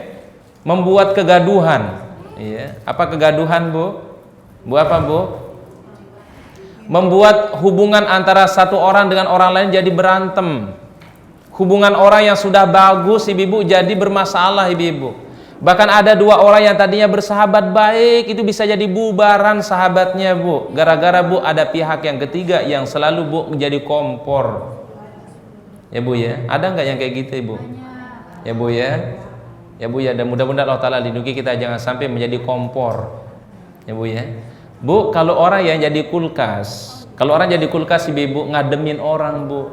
membuat kegaduhan. Iya. Apa kegaduhan, Bu? Bu apa, Bu? Membuat hubungan antara satu orang dengan orang lain jadi berantem. Hubungan orang yang sudah bagus ibu-ibu jadi bermasalah ibu-ibu. Bahkan ada dua orang yang tadinya bersahabat baik itu bisa jadi bubaran sahabatnya, Bu. Gara-gara Bu ada pihak yang ketiga yang selalu Bu menjadi kompor. Ya Bu ya, ada nggak yang kayak gitu Ibu? Ya Bu ya. Ya Bu ya, dan mudah-mudahan Allah Ta'ala lindungi kita jangan sampai menjadi kompor. Ya Bu ya. Bu, kalau orang yang jadi kulkas, kalau orang jadi kulkas ibu-ibu ngademin orang Bu.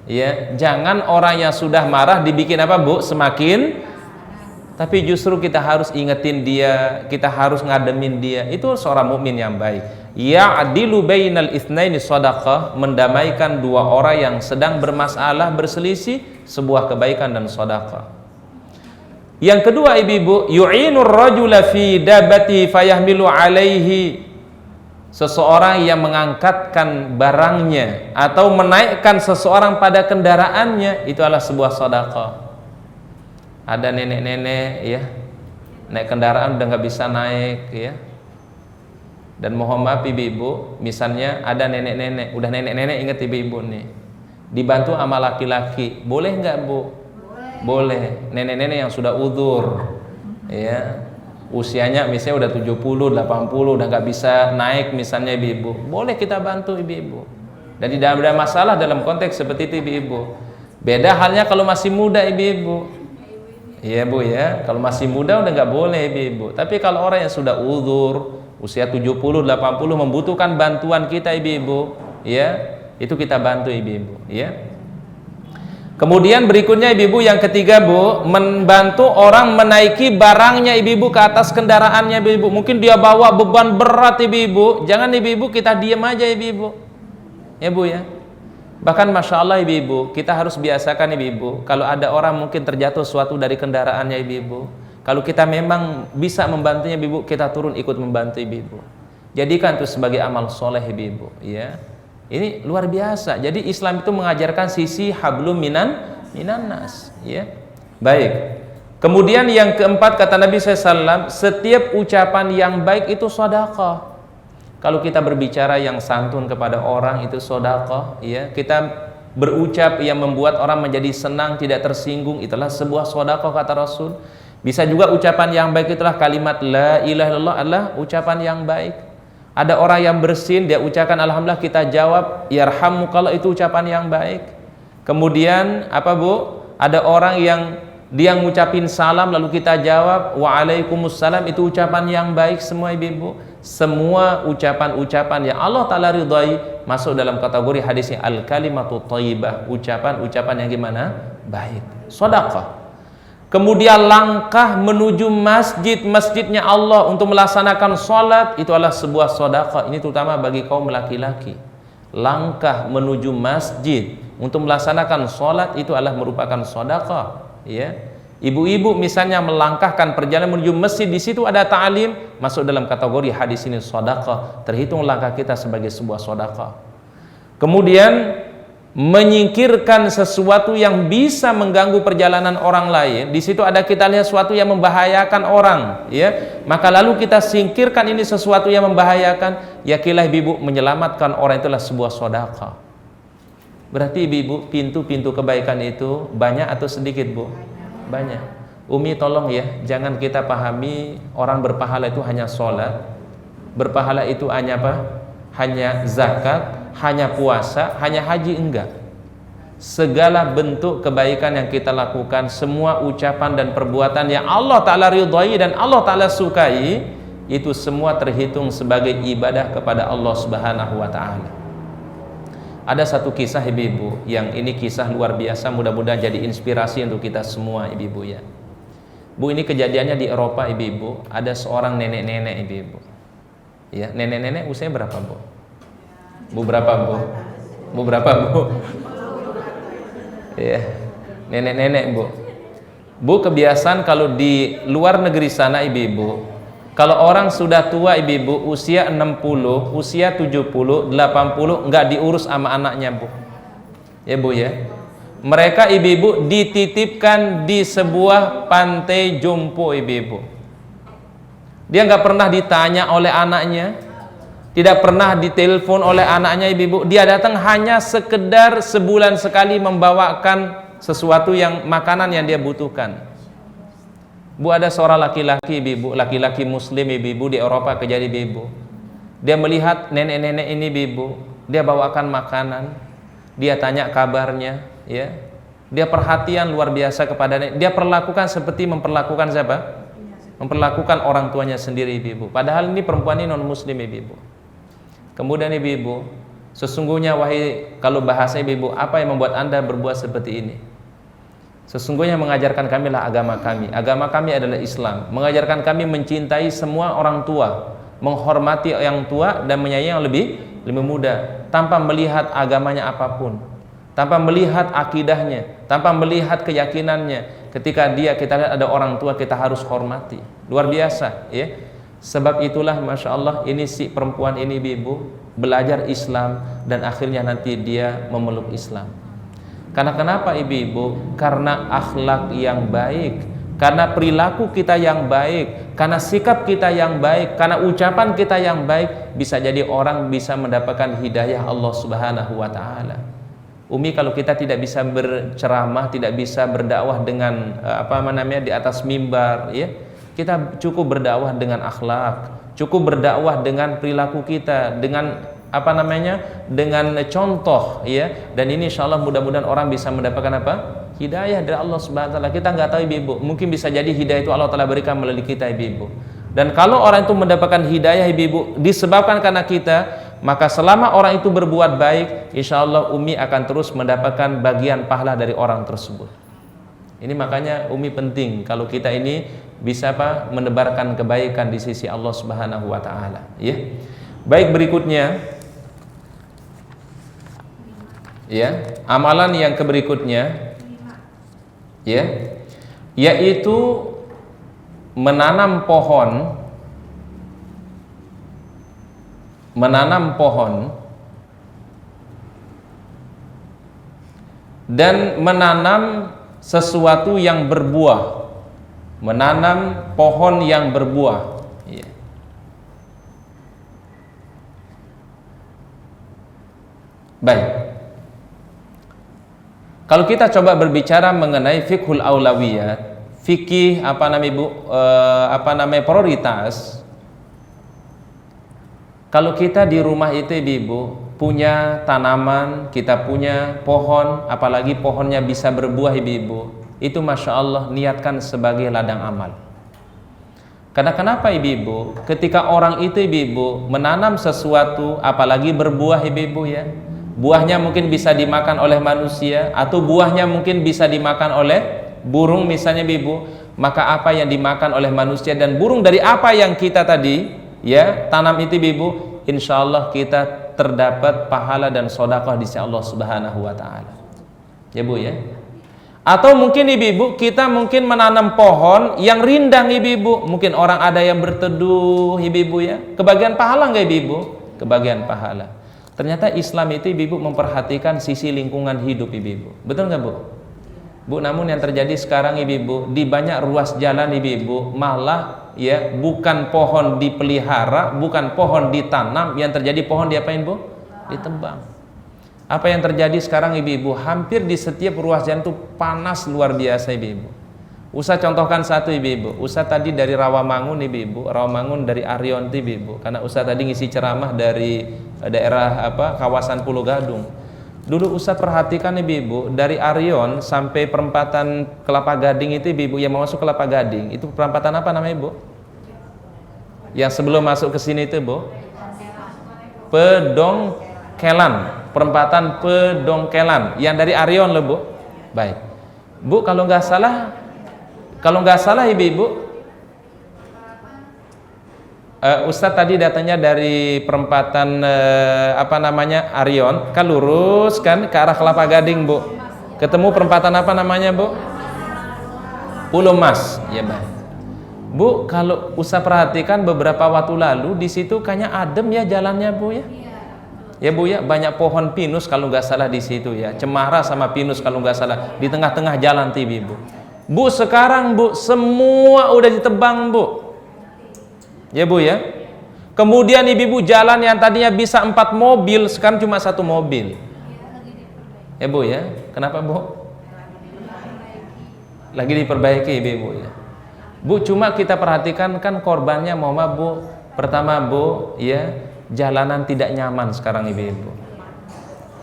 Ya, jangan orang yang sudah marah dibikin apa Bu? Semakin. Tapi justru kita harus ingetin dia, kita harus ngademin dia. Itu seorang mukmin yang baik. Ya'dilu bainal itsnaini shadaqah, mendamaikan dua orang yang sedang bermasalah, berselisih, sebuah kebaikan dan sedekah. Yang kedua ibu-ibu, yu'inur rajula fi dabati fayahmilu alaihi, seseorang yang mengangkatkan barangnya atau menaikkan seseorang pada kendaraannya, itu adalah sebuah sedekah. Ada nenek-nenek ya, naik kendaraan udah nggak bisa naik ya. Dan mohon maaf ibu-ibu, misalnya ada nenek-nenek, udah nenek-nenek, ingat ibu-ibu nih, dibantu sama laki-laki, boleh nggak Bu? Boleh. Nenek-nenek yang sudah udzur ya, usianya misalnya udah 70, 80, udah nggak bisa naik misalnya ibu-ibu, boleh kita bantu ibu-ibu. Dan tidak ada masalah dalam konteks seperti itu ibu-ibu. Beda halnya kalau masih muda ibu-ibu. Iya Bu ya, kalau masih muda udah nggak boleh ibu-ibu. Tapi kalau orang yang sudah udzur, usia 70, 80 membutuhkan bantuan kita ibu-ibu, ya, itu kita bantu ibu-ibu, ya. Kemudian berikutnya ibu-ibu yang ketiga Bu, membantu orang menaiki barangnya ibu-ibu ke atas kendaraannya ibu-ibu. Mungkin dia bawa beban berat ibu-ibu, jangan ibu-ibu kita diam aja ibu-ibu. Ya Bu ya. Bahkan Masya Allah ibu-ibu, kita harus biasakan ibu-ibu, kalau ada orang mungkin terjatuh suatu dari kendaraannya ibu-ibu, kalau kita memang bisa membantunya ibu-ibu, kita turun ikut membantu ibu-ibu. Jadikan itu sebagai amal soleh ibu-ibu, ya. Ini luar biasa. Jadi Islam itu mengajarkan sisi hablum minan nas, ya. Baik. Kemudian yang keempat kata Nabi SAW, setiap ucapan yang baik itu sedekah. Kalau kita berbicara yang santun kepada orang itu sedekah, ya. Kita berucap yang membuat orang menjadi senang, tidak tersinggung, itulah sebuah sedekah kata Rasul. Bisa juga ucapan yang baik itulah kalimat la ilaha illallah adalah ucapan yang baik. Ada orang yang bersin, dia ucapkan alhamdulillah, kita jawab yarhamukallah, itu ucapan yang baik. Kemudian apa Bu? Ada orang yang dia ngucapin salam lalu kita jawab waalaikumsalam, itu ucapan yang baik semua ibu-ibu. Semua ucapan-ucapan yang Allah Ta'ala ridhai masuk dalam kategori hadisnya al-kalimatu thayyibah, ucapan yang gimana? Baik. Sedekah. Kemudian langkah menuju masjidnya Allah untuk melaksanakan sholat, itu adalah sebuah sedekah. Ini terutama bagi kaum laki-laki. Langkah menuju masjid untuk melaksanakan sholat itu adalah merupakan sedekah. Ya. Ibu-ibu misalnya melangkahkan perjalanan menuju masjid, di situ ada ta'lim, masuk dalam kategori hadis ini sedekah. Terhitung langkah kita sebagai sebuah sedekah. Kemudian menyingkirkan sesuatu yang bisa mengganggu perjalanan orang lain, di situ ada kita lihat sesuatu yang membahayakan orang, ya, maka lalu kita singkirkan ini sesuatu yang membahayakan, yakinlah ibu menyelamatkan orang, itulah sebuah sedekah. Berarti ibu pintu-pintu kebaikan itu banyak atau sedikit, Bu? Banyak. Umi tolong ya, jangan kita pahami orang berpahala itu hanya sholat, berpahala itu hanya apa? Hanya zakat, hanya puasa, hanya haji, enggak. Segala bentuk kebaikan yang kita lakukan, semua ucapan dan perbuatan yang Allah Ta'ala ridhai dan Allah Ta'ala sukai, itu semua terhitung sebagai ibadah kepada Allah Subhanahu wa Ta'ala. Ada satu kisah ibu-ibu, yang ini kisah luar biasa, mudah-mudahan jadi inspirasi untuk kita semua ibu-ibu ya. Bu, ini kejadiannya di Eropa ibu-ibu. Ada seorang nenek-nenek ibu-ibu ya. Nenek-nenek usia berapa, Bu? Bu berapa, Bu? Bu berapa, Bu? Ya, nenek-nenek, Bu. Bu, kebiasaan kalau di luar negeri sana ibu-ibu, kalau orang sudah tua ibu-ibu, usia 60, usia 70, 80, enggak diurus sama anaknya, Bu. Ya, Bu ya. Mereka ibu-ibu dititipkan di sebuah pantai jompo ibu-ibu. Dia enggak pernah ditanya oleh anaknya, tidak pernah ditelepon oleh anaknya ibu-ibu. Dia datang hanya sekedar sebulan sekali membawakan sesuatu yang makanan yang dia butuhkan. Bu, ada seorang laki-laki ibu-ibu, laki-laki muslim ibu-ibu di Eropa kejadian ibu-ibu. Dia melihat nenek-nenek ini ibu-ibu, dia bawakan makanan, dia tanya kabarnya, ya. Dia perhatian luar biasa kepada nenek. Dia perlakukan seperti memperlakukan siapa? Memperlakukan orang tuanya sendiri ibu-ibu. Padahal ini perempuan ini non muslim ibu-ibu. Kemudian ibu-ibu, sesungguhnya wahai, kalau bahasa ibu-ibu, apa yang membuat Anda berbuat seperti ini? Sesungguhnya mengajarkan kami lah agama kami. Agama kami adalah Islam. Mengajarkan kami mencintai semua orang tua, menghormati yang tua dan menyayangi yang lebih muda, tanpa melihat agamanya apapun, tanpa melihat akidahnya, tanpa melihat keyakinannya. Ketika kita lihat ada orang tua, kita harus hormati. Luar biasa, ya. Sebab itulah Masya Allah, ini si perempuan ini ibu belajar Islam dan akhirnya nanti dia memeluk Islam. Karena kenapa ibu-ibu? Karena akhlak yang baik, karena perilaku kita yang baik, karena sikap kita yang baik, karena ucapan kita yang baik, bisa jadi orang bisa mendapatkan hidayah Allah Subhanahu wa Ta'ala. Umi, kalau kita tidak bisa berceramah, tidak bisa berdakwah dengan di atas mimbar, ya, kita cukup berdakwah dengan akhlak, cukup berdakwah dengan perilaku kita, dengan dengan contoh, ya. Dan ini insyaallah mudah-mudahan orang bisa mendapatkan hidayah dari Allah Subhanahu wa Ta'ala. Kita nggak tahu ibu-ibu, mungkin bisa jadi hidayah itu Allah Ta'ala berikan melalui kita ibu-ibu. Dan kalau orang itu mendapatkan hidayah ibu-ibu disebabkan karena kita, maka selama orang itu berbuat baik, insyaallah Umi akan terus mendapatkan bagian pahala dari orang tersebut. Ini makanya Umi penting kalau kita ini bisa menebarkan kebaikan di sisi Allah Subhanahu wa Ta'ala, ya. Baik, berikutnya, ya, amalan yang berikutnya, ya, yaitu menanam pohon dan menanam sesuatu yang berbuah, menanam pohon yang berbuah, ya. Baik. Kalau kita coba berbicara mengenai fiqhul aulawiyat, fikih prioritas. Kalau kita di rumah itu ibu punya tanaman, kita punya pohon, apalagi pohonnya bisa berbuah ibu, itu Masya Allah niatkan sebagai ladang amal. Karena kenapa ibu-ibu? Ketika orang itu ibu-ibu menanam sesuatu, apalagi berbuah ibu-ibu ya, buahnya mungkin bisa dimakan oleh manusia, atau buahnya mungkin bisa dimakan oleh burung misalnya ibu-ibu. Maka apa yang dimakan oleh manusia dan burung dari apa yang kita tadi ya tanam itu ibu-ibu, insya Allah kita terdapat pahala dan sedekah di sisi Allah Subhanahu wa taala. Ya Bu ya. Atau mungkin ibu-ibu kita mungkin menanam pohon yang rindang ibu-ibu. Mungkin orang ada yang berteduh ibu-ibu ya. Kebagian pahala enggak ibu-ibu? Kebagian pahala. Ternyata Islam itu ibu-ibu memperhatikan sisi lingkungan hidup ibu-ibu. Betul enggak Bu? Bu, namun yang terjadi sekarang ibu-ibu, di banyak ruas jalan ibu-ibu malah ya bukan pohon dipelihara, bukan pohon ditanam, yang terjadi pohon diapain Bu? Ditebang. Apa yang terjadi sekarang ibu-ibu? Hampir di setiap ruas jalan itu panas luar biasa ibu-ibu. Ustaz contohkan satu ibu-ibu. Ustaz tadi dari Rawamangun ibu-ibu, Rawamangun dari Arion ibu-ibu. Karena Ustaz tadi ngisi ceramah dari daerah kawasan Pulau Gadung. Dulu Ustaz perhatikan ibu-ibu, dari Arion sampai perempatan Kelapa Gading itu ibu-ibu, yang mau masuk Kelapa Gading, itu perempatan apa namanya ibu? Yang sebelum masuk ke sini itu Bu? Pedongkelan. Perempatan Pedongkelan yang dari Arion loh Bu. Baik Bu, kalau nggak salah ibu-ibu, Ustadz tadi datangnya dari perempatan Arion, kan lurus kan ke arah Kelapa Gading Bu, ketemu perempatan apa namanya Bu? Pulau Mas. Ya baik Bu, kalau Ustadz perhatikan beberapa waktu lalu di situ kayaknya adem ya jalannya Bu ya. Ya Bu ya, banyak pohon pinus kalau nggak salah di situ ya, cemara sama pinus kalau nggak salah di tengah-tengah jalan ibu. Bu, sekarang Bu semua udah ditebang Bu. Ya Bu ya. Kemudian ibu-ibu jalan yang tadinya bisa 4 mobil sekarang cuma 1 mobil. Ya Bu ya. Kenapa Bu? Lagi diperbaiki ibu-ibu ya. Bu, cuma kita perhatikan kan korbannya mau Bu. Pertama Bu ya, jalanan tidak nyaman sekarang ibu-ibu,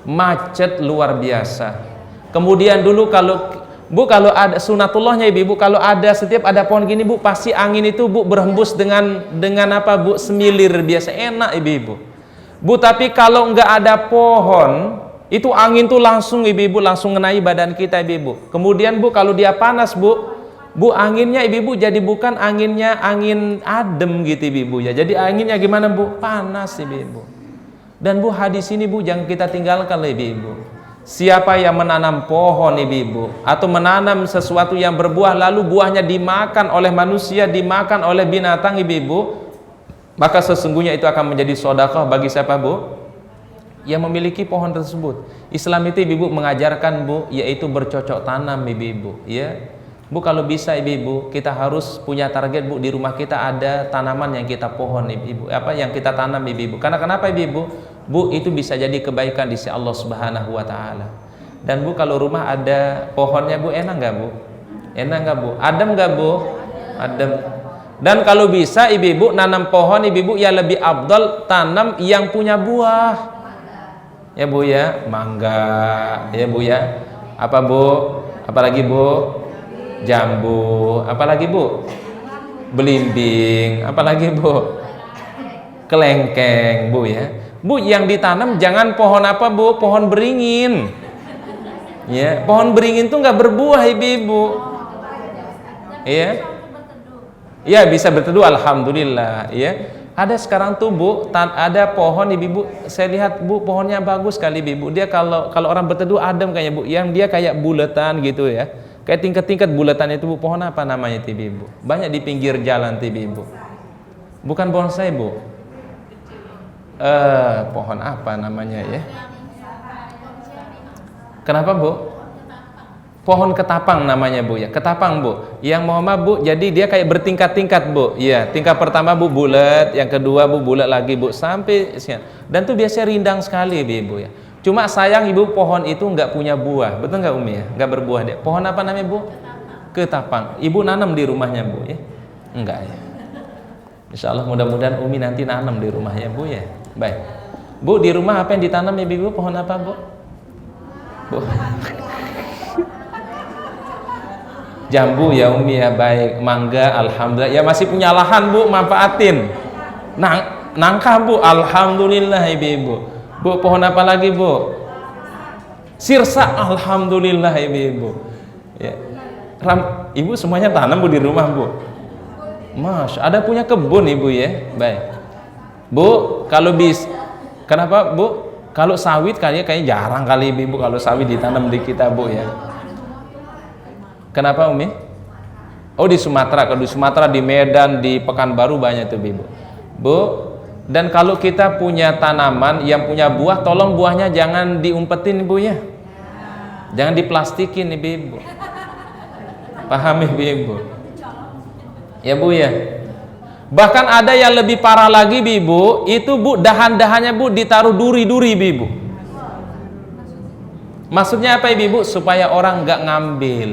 macet luar biasa. Kemudian dulu kalau ada sunatullahnya ibu-ibu, kalau setiap ada pohon gini Bu, pasti angin itu Bu berhembus dengan apa Bu, semilir biasa, enak ibu-ibu. Bu, tapi kalau nggak ada pohon itu angin tuh langsung ibu-ibu langsung ngenai badan kita ibu-ibu. Kemudian Bu, kalau dia panas Bu, anginnya ibu-ibu jadi bukan anginnya angin adem gitu ibu-ibu ya. Jadi anginnya gimana Bu? Panas ibu-ibu. Dan Bu, hadis ini Bu jangan kita tinggalkan ibu-ibu. Siapa yang menanam pohon ibu-ibu atau menanam sesuatu yang berbuah lalu buahnya dimakan oleh manusia, dimakan oleh binatang ibu-ibu, maka sesungguhnya itu akan menjadi sedekah bagi siapa Bu? Yang memiliki pohon tersebut. Islam itu ibu-ibu mengajarkan Bu, yaitu bercocok tanam ibu-ibu ya. Bu, kalau bisa ibu-ibu kita harus punya target Bu, di rumah kita ada tanaman yang kita pohon ibu-ibu, yang kita tanam ibu-ibu. Karena kenapa ibu-ibu? Bu, itu bisa jadi kebaikan di sisi Allah Subhanahu wa taala. Dan Bu, kalau rumah ada pohonnya Bu, enak nggak Bu? Enak nggak Bu? Adem nggak Bu? Adem. Dan kalau bisa ibu-ibu nanam pohon ibu-ibu ya lebih afdal tanam yang punya buah. Ya Bu ya, mangga ya Bu ya. Apa Bu? Apalagi Bu? Jambu, apalagi Bu? Belimbing, apalagi Bu? Kelengkeng Bu ya. Bu, yang ditanam jangan pohon apa Bu? Pohon beringin. Ya, pohon beringin tuh nggak berbuah ibu-ibu. Iya. Iya, bisa berteduh alhamdulillah ya. Ada sekarang tuh Bu, ada pohon ibu-ibu, saya lihat Bu pohonnya bagus sekali ibu-ibu. Dia kalau orang berteduh adem kayaknya Bu, yang dia kayak buletan gitu ya. Kayak tingkat-tingkat bulatan itu Bu, pohon apa namanya itu ibu? Banyak di pinggir jalan ibu. Bukan bonsai Bu. Pohon apa namanya ya? Kenapa Bu? Pohon ketapang namanya Bu ya. Ketapang Bu. Yang mau Bu, jadi dia kayak bertingkat-tingkat Bu. Iya, tingkat pertama Bu bulat, yang kedua Bu bulat lagi Bu, sampai sekian. Dan tuh biasanya rindang sekali ibu ya. Cuma sayang ibu, pohon itu nggak punya buah, betul nggak Umi ya? Nggak berbuah deh. Pohon apa namanya Bu? Ketapang. Ibu nanam di rumahnya Bu ya? Enggak ya. Insya Allah mudah-mudahan Umi nanti nanam di rumahnya Bu ya. Baik. Bu, di rumah apa yang ditanam ibu? Pohon apa Bu? Bu. Jambu ya Umi ya, baik. Mangga alhamdulillah. Ya masih punya lahan Bu, manfaatin. Nangka Bu, alhamdulillah Ibu-ibu. Bu, pohon apa lagi Bu? Sirsa, alhamdulillah Ibu-ibu. Ya. Ibu semuanya tanam Bu di rumah Bu. Masya, ada punya kebun Ibu ya. Baik. Bu, kalau bis, kenapa Bu? Kalau sawit kayaknya jarang kali Ibu kalau sawit ditanam di kita Bu ya. Kenapa Umi? Oh di Sumatera, kalau di Sumatera, di Medan, di Pekanbaru banyak tuh Ibu. Bu, dan kalau kita punya tanaman yang punya buah, tolong buahnya jangan diumpetin Ibu ya. Jangan diplastikin Ibu. Paham Ibu? Ya Bu ya. Bahkan ada yang lebih parah lagi Ibu, itu Bu dahan-dahannya Bu ditaruh duri-duri Ibu. Maksudnya apa Ibu? Supaya orang nggak ngambil.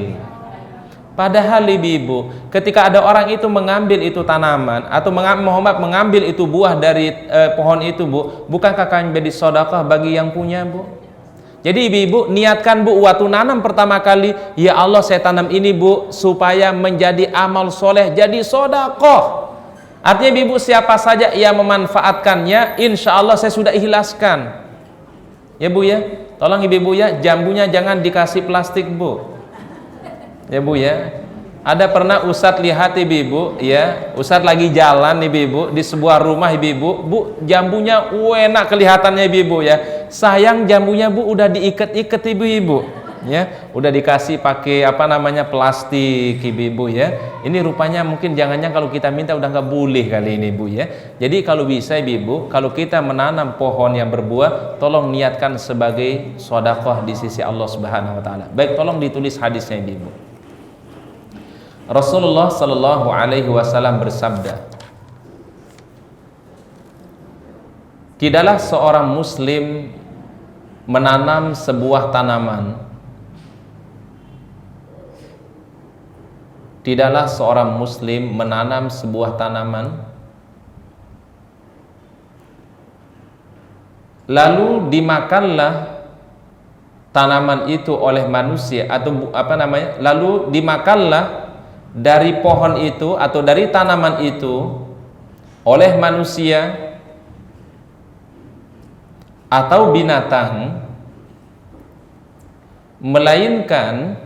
Padahal Ibu, ketika ada orang itu mengambil itu tanaman atau mengambil itu buah dari pohon itu Bu, bukankah akan menjadi sedekah bagi yang punya Bu? Jadi Ibu niatkan Bu waktu nanam pertama kali, ya Allah saya tanam ini Bu supaya menjadi amal soleh, jadi sedekah. Artinya Ibu siapa saja yang memanfaatkannya, insya Allah saya sudah ikhlaskan. Ya Bu ya, tolong Ibu ya, jambunya jangan dikasih plastik Bu. Ya Bu ya. Ada pernah Ustadz lihat Ibu ya, Ustadz lagi jalan Ibu di sebuah rumah Ibu, Bu jambunya enak kelihatannya Ibu ya. Sayang jambunya Bu udah diikat-ikat Ibu ya, udah dikasih pakai apa namanya plastik Ibu ya. Ini rupanya mungkin jangan-jangan kalau kita minta udah nggak boleh kali ini Bu ya. Jadi kalau bisa Ibu, kalau kita menanam pohon yang berbuah, tolong niatkan sebagai sedekah di sisi Allah Subhanahu wa taala. Baik, tolong ditulis hadisnya Ibu. Rasulullah Sallallahu Alaihi Wasallam bersabda, tidaklah seorang muslim menanam sebuah tanaman, tidaklah seorang muslim menanam sebuah tanaman lalu dimakanlah tanaman itu oleh manusia atau apa namanya, lalu dimakanlah dari pohon itu atau dari tanaman itu oleh manusia atau binatang, melainkan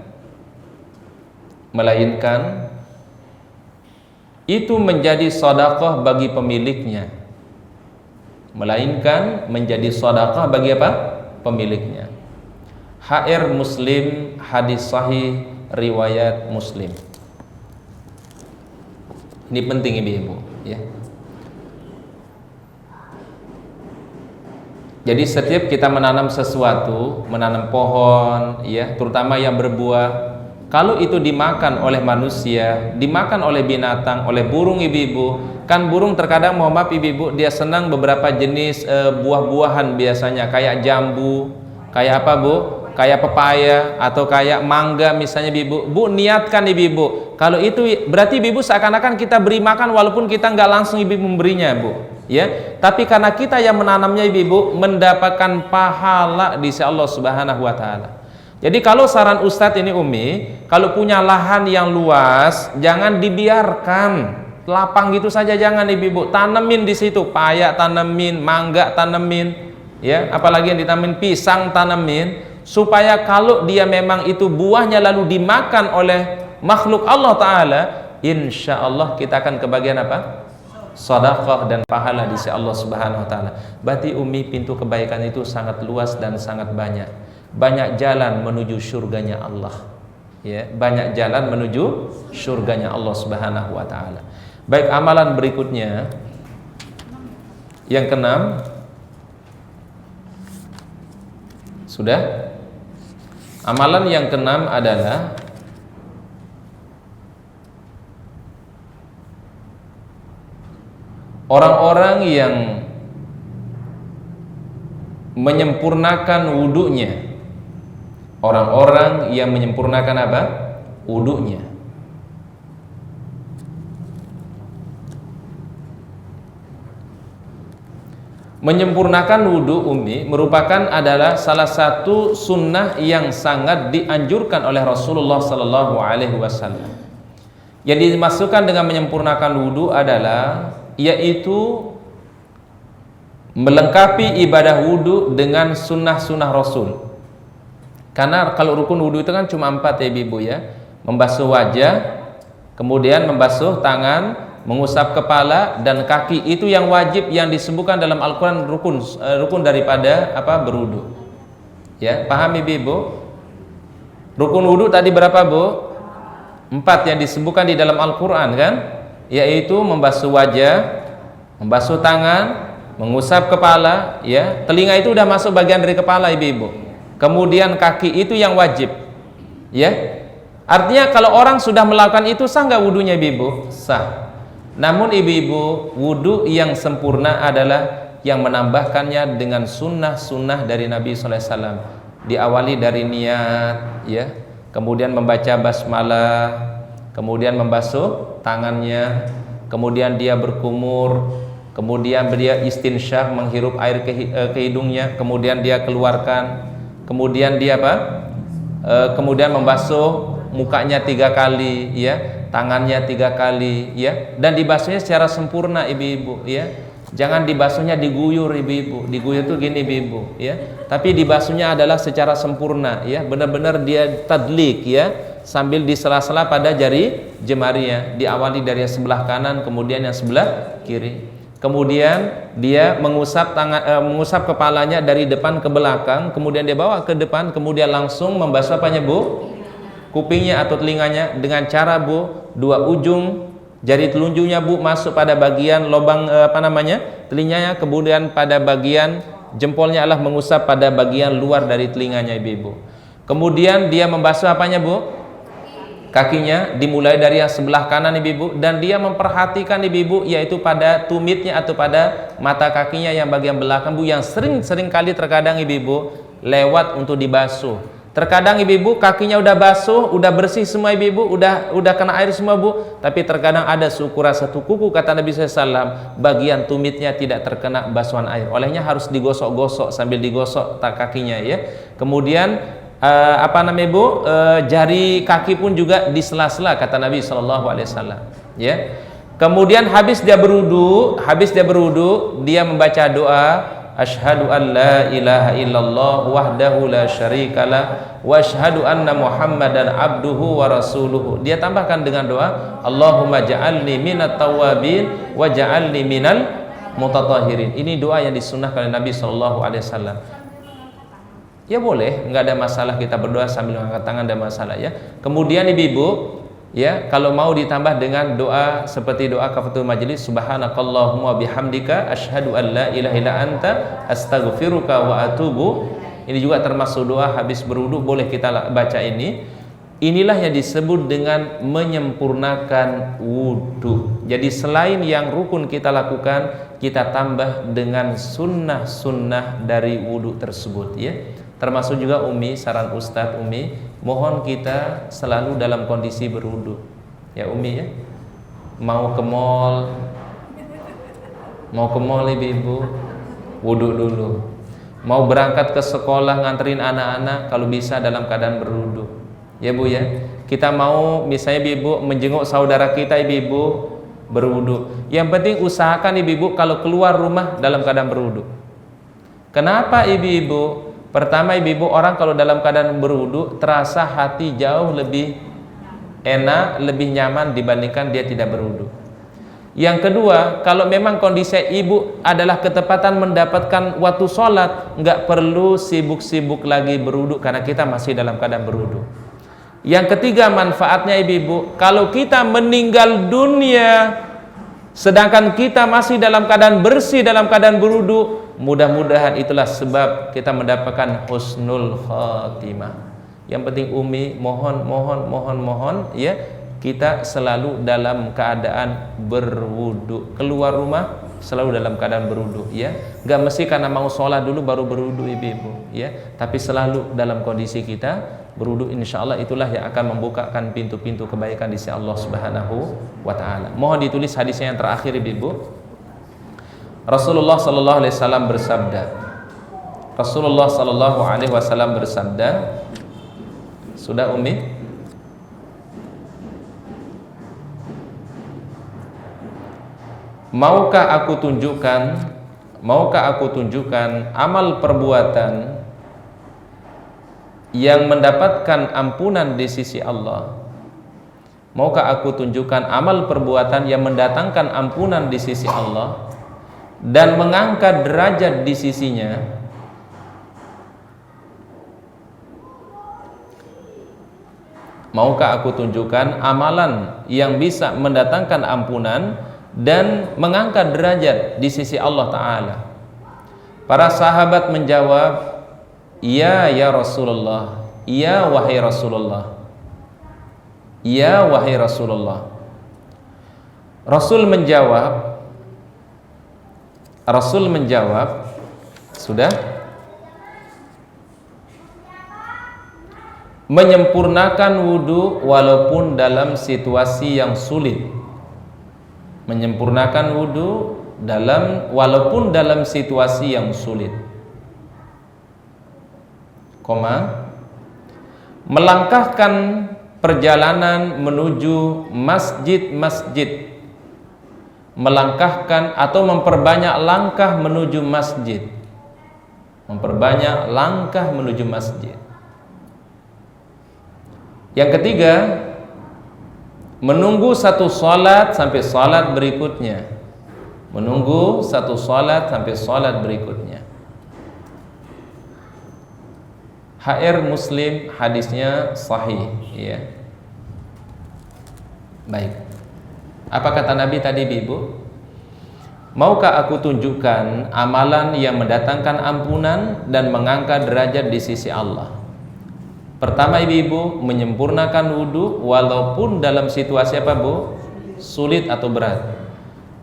itu menjadi sedekah bagi pemiliknya, melainkan menjadi sedekah bagi apa? Pemiliknya. HR Muslim, hadis sahih riwayat Muslim. Ini penting Ibu ya. Jadi setiap kita menanam sesuatu, menanam pohon ya, terutama yang berbuah, kalau itu dimakan oleh manusia, dimakan oleh binatang, oleh burung Ibu, kan burung terkadang mohon maaf Ibu, dia senang beberapa jenis buah-buahan biasanya, kayak jambu, kayak apa Bu? Kayak pepaya atau kayak mangga misalnya Ibu. Bu niatkan Ibu. Kalau itu berarti Ibu seakan-akan kita beri makan walaupun kita nggak langsung Ibu memberinya Bu. Ya, tapi karena kita yang menanamnya Ibu mendapatkan pahala di sisi Allah Subhanahu wa taala. Jadi kalau saran Ustadz ini Umi, kalau punya lahan yang luas, jangan dibiarkan lapang gitu saja, jangan Ibu. Tanemin di situ, paya tanemin, mangga tanemin, ya, apalagi yang ditanemin pisang tanemin, supaya kalau dia memang itu buahnya lalu dimakan oleh makhluk Allah Ta'ala, insya Allah kita akan kebagian apa? Sedekah dan pahala di sisi Allah Subhanahu wa taala. Berarti Umi, pintu kebaikan itu sangat luas dan sangat banyak. Banyak jalan menuju surganya Allah. Ya, banyak jalan menuju surganya Allah Subhanahu wa taala. Baik, amalan berikutnya yang keenam. Sudah? Amalan yang keenam adalah orang-orang yang menyempurnakan wudunya. Orang-orang yang menyempurnakan apa? Wudunya. Menyempurnakan wudu Umi merupakan adalah salah satu sunnah yang sangat dianjurkan oleh Rasulullah Sallallahu Alaihi Wasallam. Yang dimasukkan dengan menyempurnakan wudu adalah yaitu melengkapi ibadah wudu dengan sunnah-sunnah Rasul. Karena kalau rukun wudu itu kan cuma 4 ya ibu ya, membasuh wajah, kemudian membasuh tangan, mengusap kepala dan kaki, itu yang wajib yang disebutkan dalam Al-Quran rukun daripada berwudu. Ya, paham ibu? Rukun wudu tadi berapa bu? 4 yang disebutkan di dalam Al-Quran kan, yaitu membasuh wajah, membasuh tangan, mengusap kepala. Ya, telinga itu udah masuk bagian dari kepala ibu. Kemudian kaki itu yang wajib. Ya, artinya kalau orang sudah melakukan itu sah nggak wudunya ibu? Sah. Namun ibu-ibu, wudu yang sempurna adalah yang menambahkannya dengan sunnah-sunnah dari Nabi SAW. Diawali dari niat, ya, kemudian membaca basmalah, kemudian membasuh tangannya, kemudian dia berkumur, kemudian dia istinsyaq, menghirup air ke hidungnya, kemudian dia keluarkan, kemudian dia kemudian membasuh mukanya 3 kali, ya, tangannya 3 kali, ya, dan dibasuhnya secara sempurna ibu-ibu, ya. Jangan dibasuhnya diguyur ibu-ibu. Diguyur itu gini ibu-ibu, ya. Tapi dibasuhnya adalah secara sempurna, ya. Benar-benar dia tadlik, ya, sambil di sela-sela pada jari jemarinya. Diawali dari yang sebelah kanan, kemudian yang sebelah kiri. Kemudian dia mengusap mengusap kepalanya dari depan ke belakang, kemudian dia bawa ke depan, kemudian langsung membasuh apanya bu? Kupingnya atau telinganya dengan cara bu, 2 ujung jari telunjuknya bu masuk pada bagian lubang telinganya, kemudian pada bagian jempolnya adalah mengusap pada bagian luar dari telinganya ibu. Kemudian dia membasuh apanya bu? Kakinya, dimulai dari yang sebelah kanan ibu, dan dia memperhatikan ibu yaitu pada tumitnya atau pada mata kakinya yang bagian belakang bu, yang sering kali terkadang ibu lewat untuk dibasuh. Terkadang ibu kakinya udah basuh, udah bersih semua ibu, udah kena air semua bu, tapi terkadang ada seukuran 1 kuku kata Nabi SAW, bagian tumitnya tidak terkena basuhan air. Olehnya harus digosok-gosok sambil digosok kakinya, ya. Kemudian ibu, jari kaki pun juga di sela-sela kata Nabi SAW, ya. Kemudian habis dia berwudu, dia membaca doa, asyhadu an la ilaha illallah wahdahu la syarikalah wa asyhadu anna muhammadan abduhu wa rasuluhu. Dia tambahkan dengan doa, Allahumma ja'alni minat tawabin wa ja'alni minal mutatahhirin. Ini doa yang disunnahkan oleh Nabi SAW. Ya boleh, nggak ada masalah kita berdoa sambil mengangkat tangan, ada masalah, ya. Kemudian ibu, ya, kalau mau ditambah dengan doa seperti doa kafatul majlis, subhanakallahumma bihamdika asyhadu an la ilaha illa anta astaghfiruka wa atubu. Ini juga termasuk doa habis berwudu, boleh kita baca ini. Inilah yang disebut dengan menyempurnakan wudu. Jadi selain yang rukun kita lakukan, kita tambah dengan sunnah-sunnah dari wudu tersebut, ya. Termasuk juga Umi, saran Ustadz Umi, mohon kita selalu dalam kondisi berwudu, ya Umi, ya. Mau ke mall ibu-ibu, wudu dulu. Mau berangkat ke sekolah nganterin anak-anak, kalau bisa dalam keadaan berwudu, ya bu, ya. Kita mau misalnya ibu menjenguk saudara kita ibu, berwudu. Yang penting usahakan ibu kalau keluar rumah dalam keadaan berwudu. Kenapa ibu? Pertama ibu, orang kalau dalam keadaan berwudu terasa hati jauh lebih enak, lebih nyaman dibandingkan dia tidak berwudu. Yang kedua, kalau memang kondisi ibu adalah ketepatan mendapatkan waktu sholat, nggak perlu sibuk-sibuk lagi berwudu karena kita masih dalam keadaan berwudu. Yang ketiga manfaatnya ibu, kalau kita meninggal dunia sedangkan kita masih dalam keadaan bersih, dalam keadaan berwudu, mudah-mudahan itulah sebab kita mendapatkan husnul khatimah. Yang penting Umi mohon, ya, kita selalu dalam keadaan berwudu. Keluar rumah selalu dalam keadaan berwudu, ya. Gak mesti karena mau sholat dulu baru berwudu ibu, ya. Tapi selalu dalam kondisi kita berwudu, insya Allah itulah yang akan membukakan pintu-pintu kebaikan di sisi Allah Subhanahu wa Ta'ala. Mohon ditulis hadisnya yang terakhir ibu. Rasulullah sallallahu alaihi wasallam bersabda. Rasulullah sallallahu alaihi wasallam bersabda. Sudah Umi? Maukah aku tunjukkan amal perbuatan yang mendapatkan ampunan di sisi Allah? Maukah aku tunjukkan amal perbuatan yang mendatangkan ampunan di sisi Allah dan mengangkat derajat di sisinya? Maukah aku tunjukkan amalan yang bisa mendatangkan ampunan dan mengangkat derajat di sisi Allah Ta'ala? Para sahabat menjawab, ya Rasulullah, ya wahai Rasulullah, ya wahai Rasulullah. Rasul menjawab, sudah? Menyempurnakan wudu walaupun dalam situasi yang sulit. Menyempurnakan wudu walaupun dalam situasi yang sulit. Melangkahkan perjalanan menuju masjid-masjid. Melangkahkan atau memperbanyak langkah menuju masjid. Memperbanyak langkah menuju masjid. Yang ketiga, menunggu satu salat sampai salat berikutnya. Menunggu satu salat sampai salat berikutnya. HR Muslim, hadisnya sahih, ya. Baik. Apa kata Nabi tadi, Ibu? Maukah aku tunjukkan amalan yang mendatangkan ampunan dan mengangkat derajat di sisi Allah? Pertama, Ibu, menyempurnakan wudu walaupun dalam situasi apa, Bu? Sulit atau berat.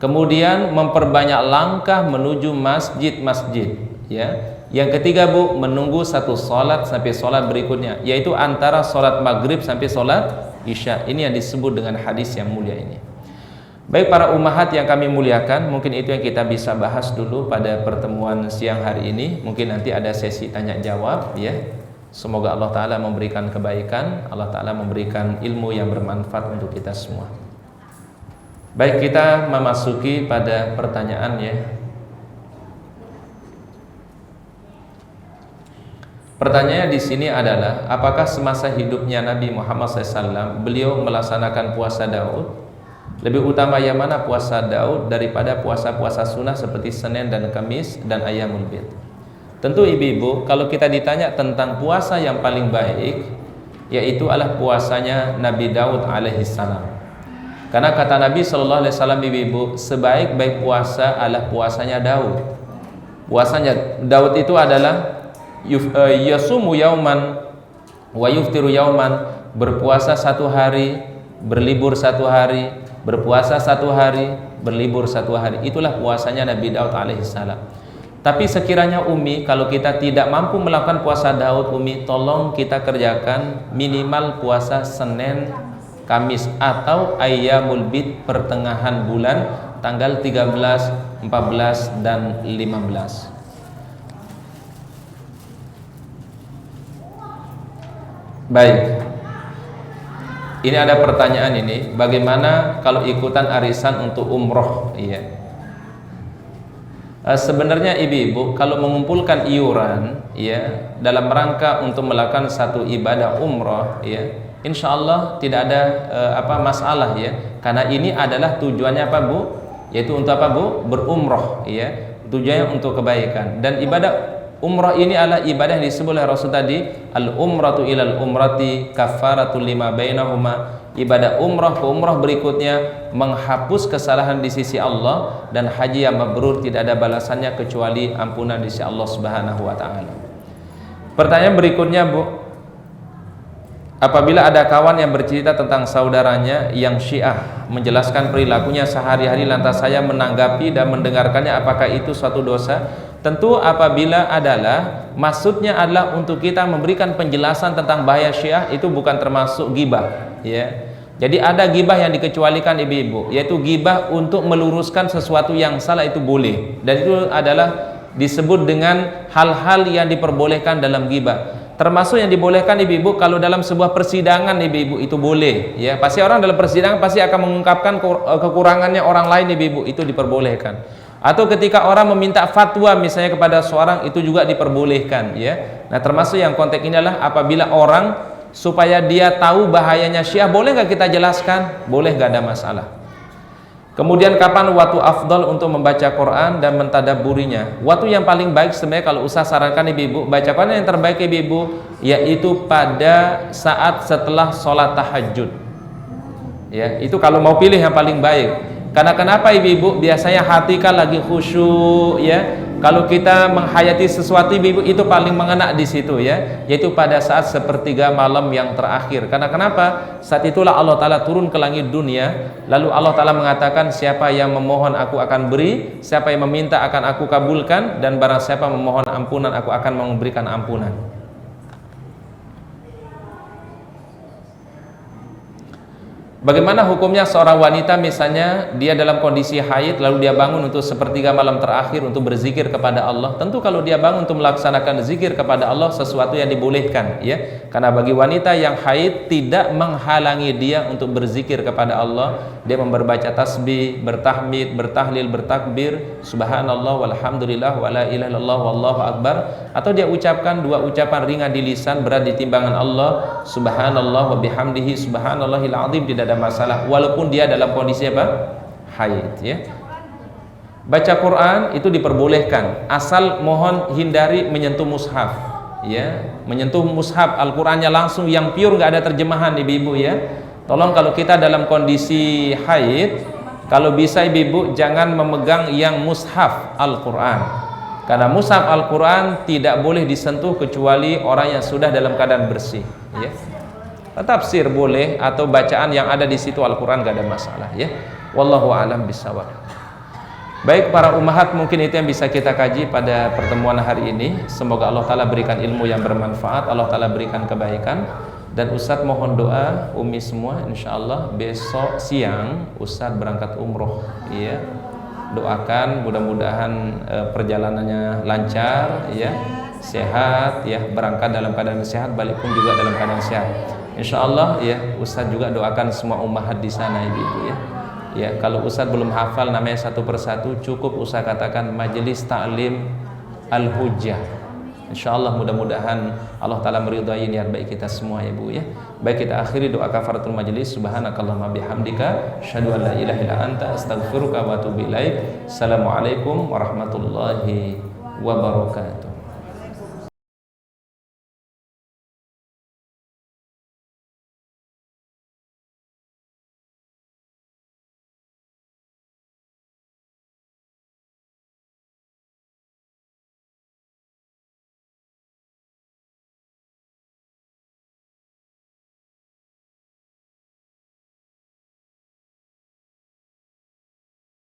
Kemudian memperbanyak langkah menuju masjid-masjid, ya. Yang ketiga, Bu, menunggu satu salat sampai salat berikutnya, yaitu antara salat maghrib sampai salat isya. Ini yang disebut dengan hadis yang mulia ini. Baik para ummahat yang kami muliakan, mungkin itu yang kita bisa bahas dulu pada pertemuan siang hari ini. Mungkin nanti ada sesi tanya jawab, ya. Semoga Allah Ta'ala memberikan kebaikan, Allah Ta'ala memberikan ilmu yang bermanfaat untuk kita semua. Baik, kita memasuki pada pertanyaan, ya. Pertanyaannya di sini adalah, apakah semasa hidupnya Nabi Muhammad SAW beliau melaksanakan puasa Daud? Lebih utama yang mana puasa Daud daripada puasa-puasa sunnah seperti Senin dan Kamis dan Ayyamul Bid? Tentu ibu-ibu, kalau kita ditanya tentang puasa yang paling baik, yaitu adalah puasanya Nabi Daud alaihissalam. Karena kata Nabi SAW, ibu-ibu, sebaik-baik puasa adalah puasanya Daud. Puasanya Daud itu adalah yasumu yauman wa yuftiru yauman, berpuasa satu hari, berlibur satu hari, berpuasa satu hari, berlibur satu hari. Itulah puasanya Nabi Daud alaihissalam. Tapi sekiranya Umi, kalau kita tidak mampu melakukan puasa Daud, Umi, tolong kita kerjakan minimal puasa Senin, Kamis, atau Ayyamul Bid pertengahan bulan, tanggal 13, 14, dan 15. Baik. Ini ada pertanyaan ini, bagaimana kalau ikutan arisan untuk umroh? Iya. Sebenarnya ibu-ibu, kalau mengumpulkan iuran, ya, dalam rangka untuk melakukan satu ibadah umroh, ya, insya Allah tidak ada masalah, ya, karena ini adalah tujuannya apa, Bu? Yaitu untuk apa, Bu? Berumroh, ya, tujuannya untuk kebaikan. Dan ibadah umroh ini adalah ibadah yang disebut oleh Rasul tadi, al-umratu ilal umrati kafaratul lima bainahuma. Ibadah umrah ke umrah berikutnya menghapus kesalahan di sisi Allah, dan haji yang mabrur tidak ada balasannya kecuali ampunan di sisi Allah Subhanahu wa taala. Pertanyaan berikutnya, Bu. Apabila ada kawan yang bercerita tentang saudaranya yang Syiah menjelaskan perilakunya sehari-hari, lantas saya menanggapi dan mendengarkannya, apakah itu suatu dosa? Tentu apabila adalah maksudnya adalah untuk kita memberikan penjelasan tentang bahaya Syiah, itu bukan termasuk ghibah, ya. Jadi ada gibah yang dikecualikan ibu-ibu, yaitu gibah untuk meluruskan sesuatu yang salah, itu boleh, dan itu adalah disebut dengan hal-hal yang diperbolehkan dalam gibah. Termasuk yang dibolehkan ibu-ibu kalau dalam sebuah persidangan ibu-ibu, itu boleh ya. Pasti orang dalam persidangan pasti akan mengungkapkan kekurangannya orang lain ibu-ibu, itu diperbolehkan. Atau ketika orang meminta fatwa misalnya kepada seorang, itu juga diperbolehkan ya. Nah, termasuk yang konteks ini adalah apabila orang supaya dia tahu bahayanya Syiah, boleh nggak kita jelaskan? Boleh, nggak ada masalah. Kemudian kapan waktu afdal untuk membaca Quran dan mentadabburinya? Waktu yang paling baik sebenarnya kalau Ustaz sarankan ibu-ibu, baca Quran yang terbaik ibu-ibu yaitu pada saat setelah sholat tahajud ya, itu kalau mau pilih yang paling baik. Karena kenapa ibu-ibu? Biasanya hati kan lagi khusyuk ya. Kalau kita menghayati sesuatu ibu-ibu, itu paling mengena di situ ya, yaitu pada saat sepertiga malam yang terakhir. Karena kenapa? Saat itulah Allah Ta'ala turun ke langit dunia, lalu Allah Ta'ala mengatakan, siapa yang memohon aku akan beri, siapa yang meminta akan aku kabulkan, dan barang siapa memohon ampunan aku akan memberikan ampunan. Bagaimana hukumnya seorang wanita misalnya dia dalam kondisi haid lalu dia bangun untuk sepertiga malam terakhir untuk berzikir kepada Allah? Tentu kalau dia bangun untuk melaksanakan zikir kepada Allah, sesuatu yang dibolehkan ya. Karena bagi wanita yang haid tidak menghalangi dia untuk berzikir kepada Allah. Dia membaca tasbih, bertahmid, bertahlil, bertakbir, subhanallah walhamdulillah wala ilaha illallah wallahu akbar, atau dia ucapkan dua ucapan ringan di lisan berat di timbangan Allah, subhanallah wa bihamdihi subhanallahil azim, tidak ada masalah walaupun dia dalam kondisi apa? Haid ya. Baca Quran itu diperbolehkan asal mohon hindari menyentuh mushaf ya. Menyentuh mushaf Al-Qur'annya langsung yang pure, nggak ada terjemahan ibu-ibu ya. Tolong kalau kita dalam kondisi haid, kalau bisa ibu-ibu jangan memegang yang mushaf Al-Qur'an, karena mushaf Al-Qur'an tidak boleh disentuh kecuali orang yang sudah dalam keadaan bersih ya. Tafsir boleh atau bacaan yang ada di situ Al-Qur'an gak ada masalah ya. Wallahu a'lam bishawab. Baik para ummahat, mungkin itu yang bisa kita kaji pada pertemuan hari ini. Semoga Allah Ta'ala berikan ilmu yang bermanfaat, Allah Ta'ala berikan kebaikan. Dan Ustadz mohon doa umi semua, insyaallah besok siang Ustadz berangkat umroh ya. Doakan mudah-mudahan perjalanannya lancar ya, sehat ya, berangkat dalam keadaan sehat, balik pun juga dalam keadaan sehat. Insyaallah ya. Ustadz juga doakan semua ummahat di sana ibu-ibu ya. Ya, kalau Ustadz belum hafal namanya satu persatu, cukup Ustadz katakan Majelis Ta'lim Al-Hujjah. Insyaallah mudah-mudahan Allah Ta'ala meridhai niat baik kita semua ya Bu ya. Baik, kita akhiri doa kafaratul majlis. Subhanakallahumma bihamdika asyhadu an la ilaha illa anta astaghfiruka wa atubu ilaik. Assalamualaikum warahmatullahi wabarakatuh.